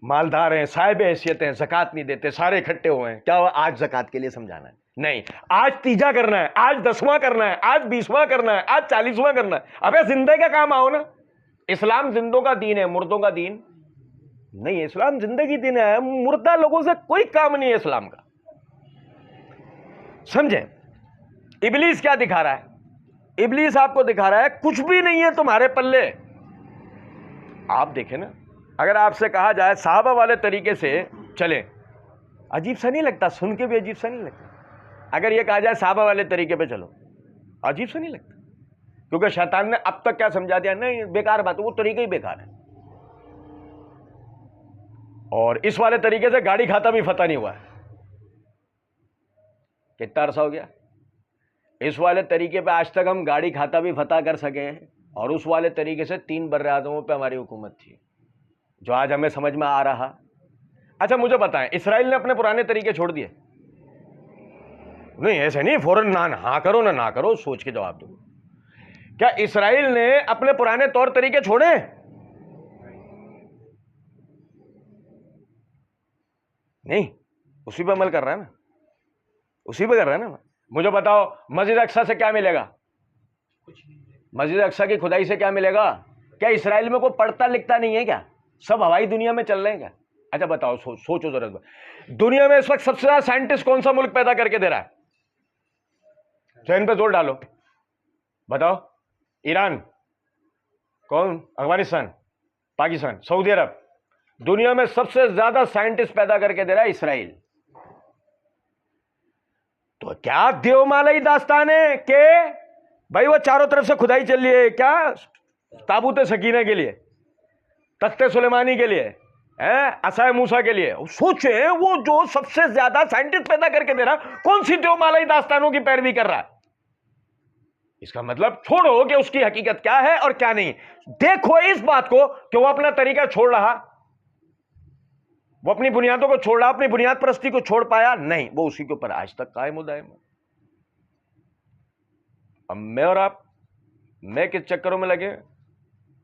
A: مالدار ہیں، صاحب حیثیت ہیں، زکوٰۃ نہیں دیتے، سارے اکٹھے ہوئے ہیں، کیا ہوا؟ آج زکوٰۃ کے لیے سمجھانا ہے؟ نہیں، آج تیجا کرنا ہے، آج 10واں کرنا ہے، آج 20واں کرنا ہے، آج 40واں کرنا ہے۔ ابے زندہ کا کام آؤ نا۔ اسلام زندوں کا دین ہے، مردوں کا دین نہیں ہے۔ اسلام زندگی دین ہے، مردہ لوگوں سے کوئی کام نہیں ہے اسلام کا، سمجھیں؟ ابلیس کیا دکھا رہا ہے؟ ابلیس آپ کو دکھا رہا ہے کچھ بھی نہیں ہے تمہارے پلے۔ آپ دیکھیں نا، اگر آپ سے کہا جائے صحابہ والے طریقے سے چلیں، عجیب سا نہیں لگتا؟ سن کے بھی عجیب سا نہیں لگتا؟ اگر یہ کہا جائے صحابہ والے طریقے پہ چلو، عجیب سا نہیں لگتا؟ کیونکہ شیطان نے اب تک کیا سمجھا دیا؟ نہیں بیکار بات ہے، وہ طریقہ ہی بیکار ہے۔ اور اس والے طریقے سے گاڑی کھاتا بھی فتح نہیں ہوا ہے، کتنا عرصہ ہو گیا؟ اس والے طریقے پہ آج تک ہم گاڑی کھاتا بھی فتح کر سکے ہیں، اور اس والے طریقے سے 3 بر اعظموں پہ ہماری حکومت تھی، جو آج ہمیں سمجھ میں آ رہا۔ اچھا مجھے بتائیں، اسرائیل نے اپنے پرانے طریقے چھوڑ دیے؟ نہیں، ایسے نہیں فوراً نہ ہاں کرو نہ کرو، سوچ کے جواب دو۔ کیا اسرائیل نے اپنے پرانے طور طریقے چھوڑے؟ نہیں، اسی پہ عمل کر رہا ہے نا، اسی پہ کر رہا ہے نا۔ مجھے بتاؤ مسجد اقصیٰ سے کیا ملے گا؟ مسجد اقصیٰ کی کھدائی سے کیا ملے گا؟ کیا اسرائیل میں کوئی پڑھتا لکھتا نہیں ہے کیا؟ سب ہوائی دنیا میں چل رہے ہیں کیا؟ اچھا بتاؤ، سوچو ضرورت، دنیا میں اس وقت سب سے زیادہ سائنٹسٹ کون سا ملک پیدا کر کے دے رہا ہے؟ ذہن پہ زور ڈالو، بتاؤ۔ ایران؟ کون؟ افغانستان؟ پاکستان؟ سعودی عرب؟ دنیا میں سب سے زیادہ سائنٹسٹ پیدا کر کے دے رہا ہے اسرائیل۔ تو کیا دیو مالائی داستان ہے کہ بھائی وہ چاروں طرف سے کھدائی چل رہی ہے کیا تابوت سکینہ کے لیے، تخت سلیمانی کے لیے، عصا موسیٰ کے لیے؟ سوچیں وہ جو سب سے زیادہ سائنٹسٹ پیدا کر کے دے رہا، کون سی دیو مالائی داستانوں کی پیروی کر رہا ہے؟ اس کا مطلب چھوڑو کہ اس کی حقیقت کیا ہے اور کیا نہیں، دیکھو اس بات کو کہ وہ اپنا طریقہ چھوڑ رہا، وہ اپنی بنیادوں کو چھوڑ رہا، اپنی بنیاد پرستی کو چھوڑ پایا؟ نہیں، وہ اسی کے اوپر آج تک قائم و دائم ہے۔ اب میں اور آپ میں کس چکروں میں لگے؟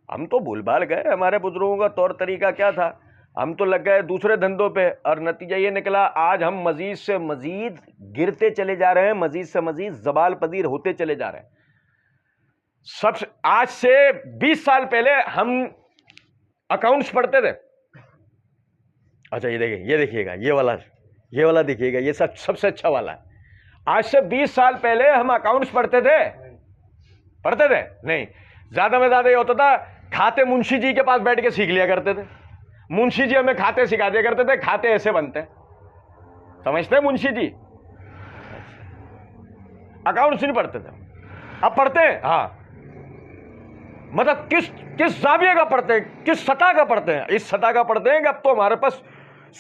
A: ہم تو بھول بھال گئے، ہمارے بزرگوں کا طور طریقہ کیا تھا، ہم تو لگ گئے دوسرے دھندوں پہ، اور نتیجہ یہ نکلا آج ہم مزید سے مزید گرتے چلے جا رہے ہیں، مزید سے مزید زوال پذیر ہوتے چلے جا رہے ہیں۔ آج سے 20 سال پہلے ہم اکاؤنٹس پڑھتے تھے، اچھا یہ دیکھیے گا، یہ والا دیکھیے گا، یہ سب سے اچھا والا ہے۔ آج سے 20 سال پہلے ہم اکاؤنٹس پڑھتے تھے نہیں، زیادہ میں زیادہ یہ ہوتا تھا کھاتے منشی جی کے پاس بیٹھ کے سیکھ لیا کرتے تھے، منشی جی ہمیں کھاتے سکھا دیا کرتے تھے، کھاتے ایسے بنتے ہیں، سمجھتے ہیں منشی جی؟ اکاؤنٹس نہیں پڑھتے تھے، اب پڑھتے ہیں، ہاں، مطلب کس زاویے کا پڑھتے ہیں، کس سطح کا پڑھتے ہیں؟ اس سطح کا پڑھتے ہیں کہ اب تو ہمارے پاس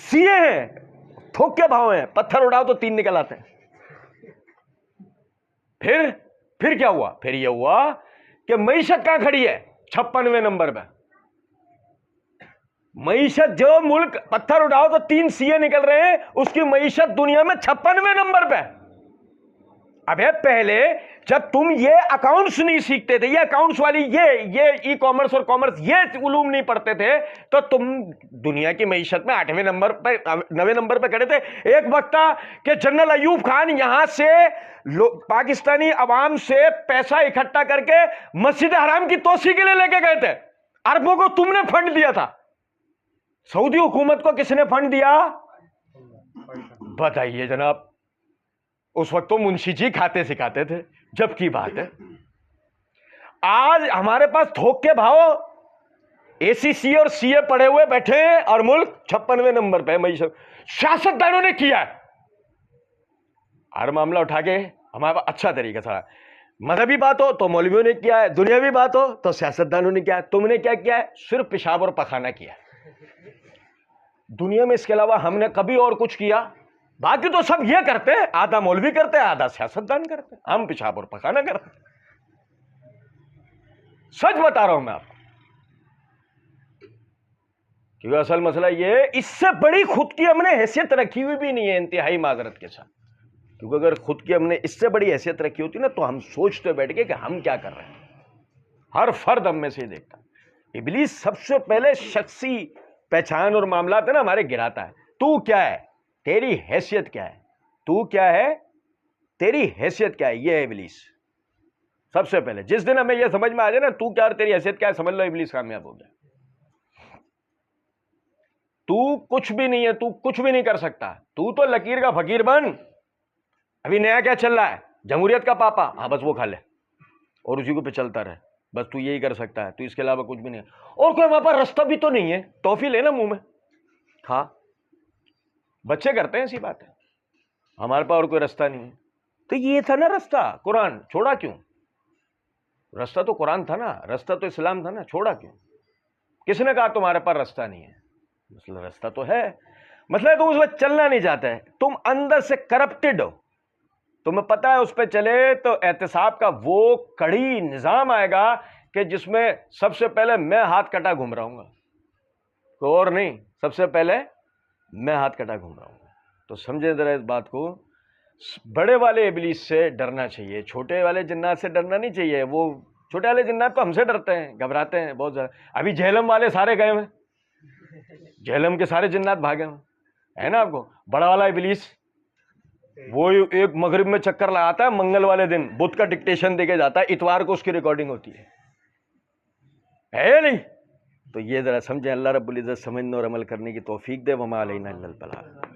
A: سی اے ہیں، تھوک کے بھاؤ ہیں، پتھر اٹھاؤ تو 3 نکل آتے ہیں۔ پھر کیا ہوا؟ پھر یہ ہوا کہ معیشت کہاں کھڑی ہے؟ 56ویں نمبر پہ معیشت، جو ملک پتھر اٹھاؤ تو 3 سی اے نکل رہے ہیں، اس کی معیشت دنیا میں 56ویں نمبر پہ۔ ابے پہلے جب تم یہ اکاؤنٹس نہیں سیکھتے تھے، یہ اکاؤنٹس والی یہ ای کامرس اور کامرس یہ علوم نہیں پڑھتے تھے، تو تم دنیا کی معیشت میں 8ویں نمبر پہ 9ویں نمبر پہ کھڑے تھے۔ ایک وقت تھا کہ جنرل ایوب خان یہاں سے پاکستانی عوام سے پیسہ اکٹھا کر کے مسجد حرام کی توسیع کے لیے لے کے گئے تھے، اربوں کو تم نے فنڈ دیا تھا۔ سعودی حکومت کو کس نے فنڈ دیا؟ بتائیے جناب، اس وقت تو منشی جی کھاتے سکھاتے تھے، جب کی بات ہے آج ہمارے پاس تھوک کے بھاؤ اے سی سی اور سی اے پڑے ہوئے بیٹھے ہیں، اور ملک 56ویں نمبر پہ معیشت۔ سیاستدانوں نے کیا ہے، ہر معاملہ اٹھا کے ہمارے پاس اچھا طریقہ تھا، مذہبی بات ہو تو مولویوں نے کیا ہے، دنیاوی بات ہو تو سیاستدانوں نے کیا ہے، تم نے کیا کیا ہے؟ صرف پیشاب اور پخانہ کیا ہے دنیا میں، اس کے علاوہ ہم نے کبھی اور کچھ کیا؟ باقی تو سب یہ کرتے ہیں، آدھا مولوی کرتے ہیں، آدھا سیاستدان کرتے ہیں، ہم پیشاب اور پخانہ کرتے ہیں۔ سچ بتا رہا ہوں میں آپ کو، کیونکہ اصل مسئلہ یہ ہے، اس سے بڑی خود کی ہم نے حیثیت رکھی ہوئی بھی نہیں ہے، انتہائی معذرت کے ساتھ، کیونکہ اگر خود کی ہم نے اس سے بڑی حیثیت رکھی ہوتی نا تو ہم سوچتے بیٹھ کے کہ ہم کیا کر رہے ہیں۔ ہر فرد ہم میں سے دیکھتا، ابلیس سب سے پہلے شخصی پہچان اور معاملات ہے نا ہمارے گراتا ہے، تو کیا ہے، تیری حیثیت کیا ہے، تو کیا ہے، تیری حیثیت کیا ہے، یہ ہے ابلیس۔ سب سے پہلے جس دن ہمیں یہ سمجھ میں آ جائے نا تو کیا اور تیری حیثیت کیا ہے، سمجھ لو ابلیس کامیاب ہو گیا۔ تو کچھ بھی نہیں ہے، تو کچھ بھی نہیں کر سکتا، تو لکیر کا فقیر بن۔ ابھی نیا کیا چل رہا ہے، جمہوریت کا پاپا، ہاں بس وہ کھا لے اور اسی کو پہ چلتا رہے، بس تو یہی کر سکتا ہے، تو اس کے علاوہ کچھ بھی نہیں ہے، اور کوئی وہاں پر رستہ بھی تو نہیں ہے، ٹافی لینا منہ میں کھا، بچے کرتے ہیں، ایسی بات ہے، ہمارے پاس اور کوئی رستہ نہیں ہے۔ تو یہ تھا نا رستہ، قرآن چھوڑا کیوں؟ رستہ تو قرآن تھا نا، رستہ تو اسلام تھا نا، چھوڑا کیوں؟ کس نے کہا تمہارے پاس رستہ نہیں ہے؟ مسئلہ رستہ تو ہے، مسئلہ تم اس میں چلنا نہیں چاہتے، تم اندر سے کرپٹڈ ہو، تمہیں پتہ ہے اس پہ چلے تو احتساب کا وہ کڑی نظام آئے گا کہ جس میں سب سے پہلے میں ہاتھ کٹا گھوم رہا ہوں گا، کوئی اور نہیں، سب سے پہلے میں ہاتھ کٹا گھوم رہا ہوں گا۔ تو سمجھیں ذرا اس بات کو، بڑے والے ابلیس سے ڈرنا چاہیے، چھوٹے والے جنات سے ڈرنا نہیں چاہیے۔ وہ چھوٹے والے جنات تو ہم سے ڈرتے ہیں، گھبراتے ہیں بہت زیادہ۔ ابھی جہلم والے سارے گئے ہوئے، جہلم کے سارے جنات بھاگے ہوئے، ہے نا آپ کو۔ بڑا والا ابلیس وہ ایک مغرب میں چکر لگاتا ہے، منگل والے دن بدھ کا ڈکٹیشن دے کے جاتا ہے، اتوار کو اس کی ریکارڈنگ ہوتی ہے نہیں؟ تو یہ ذرا سمجھیں، اللہ رب العزت سمجھنے اور عمل کرنے کی توفیق دے، وما علینا الا البلاغ۔